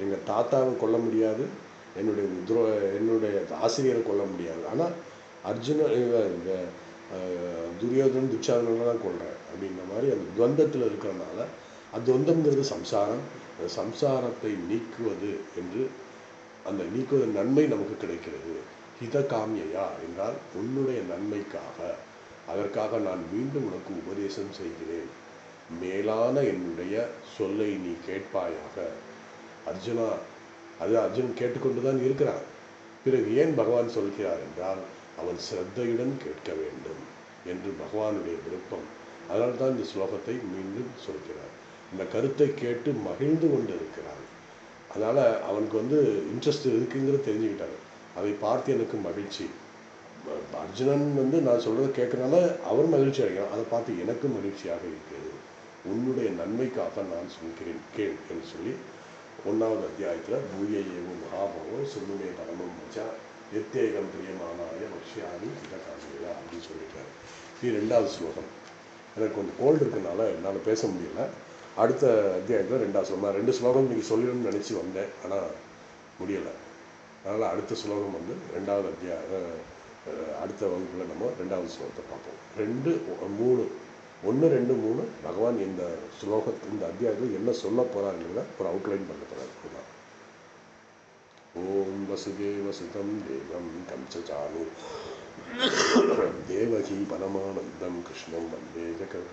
எங்கள் தாத்தாவை கொல்ல முடியாது, என்னுடைய ஆசிரியரை கொல்ல முடியாது. ஆனால் அர்ஜுனன் இந்த துரியோதனன் துச்சாதனன் தான் கொள்கிறேன் அப்படின்ற மாதிரி அந்த துவந்தத்தில் இருக்கிறனால, அந்த துவந்தம்ங்கிறது சம்சாரம். அந்த சம்சாரத்தை நீக்குவது என்று அந்த நீக்குவதன் நன்மை நமக்கு கிடைக்கிறது. ஹித காமியா என்றால் உன்னுடைய நன்மைக்காக, அதற்காக நான் மீண்டும் உனக்கு உபதேசம் செய்கிறேன். மேலான என்னுடைய சொல்லை நீ கேட்பாயாக. அர்ஜுனா, அது அர்ஜுனன் கேட்டுக்கொண்டுதான் இருக்கிறான். பிறகு ஏன் பகவான் சொல்கிறார் என்றால், அவன் சிரத்தையுடன் கேட்க வேண்டும் என்று பகவானுடைய விருப்பம். அதனால்தான் இந்த ஸ்லோகத்தை மீண்டும் சொல்கிறார். இந்த கருத்தை கேட்டு மகிழ்ந்து கொண்டு இருக்கிறான். அதனால் அவனுக்கு இன்ட்ரெஸ்ட் இருக்குங்கிறது தெரிஞ்சுக்கிட்டாரு. அதை பார்த்து எனக்கு மகிழ்ச்சி. அர்ஜுனன் நான் சொல்கிறத கேட்கறனால அவர் மகிழ்ச்சி அடைகிறான். அதை பார்த்து எனக்கு மகிழ்ச்சியாக இருக்கிறது. உன்னுடைய நன்மைக்காக நான் சொல்கிறேன், கேள் என்று சொல்லி 1வது அத்தியாயத்தில் பூய ஏவோ மகாபவோ சொல்லுமே பரமம் வச்சா எத்தேகம் பிரியமானாய வக்ஷியாமி ஹிதகாமியா அப்படின்னு சொல்லிட்டாரு. இது 2வது ஸ்லோகம். எனக்கு கொஞ்சம் கோல்டு இருக்கனால என்னால் பேச முடியல. அடுத்த அத்தியாயத்தில் 2வது ஸ்லோகம். நான் 2 ஸ்லோகம் நீங்கள் சொல்லணும்னு நினச்சி வந்தேன், ஆனால் முடியலை. அதனால் அடுத்த ஸ்லோகம் 2வது அத்தியாயம். அடுத்த வகுப்பில் நம்ம 2வது ஸ்லோகத்தை பார்ப்போம். 2, 3, 1, 2, 3 பகவான் இந்த இந்த அத்தியாயத்தில் என்ன சொல்ல போகிறாருங்கிறத ஒரு அவுட்லைன் பண்ண போகிறார். அதுதான். ஓம் வசுதேவ சுதம் தேவம் கம்சசானு தேவகி பரமானந்தம் கிருஷ்ணம் வந்தே ஜெகத்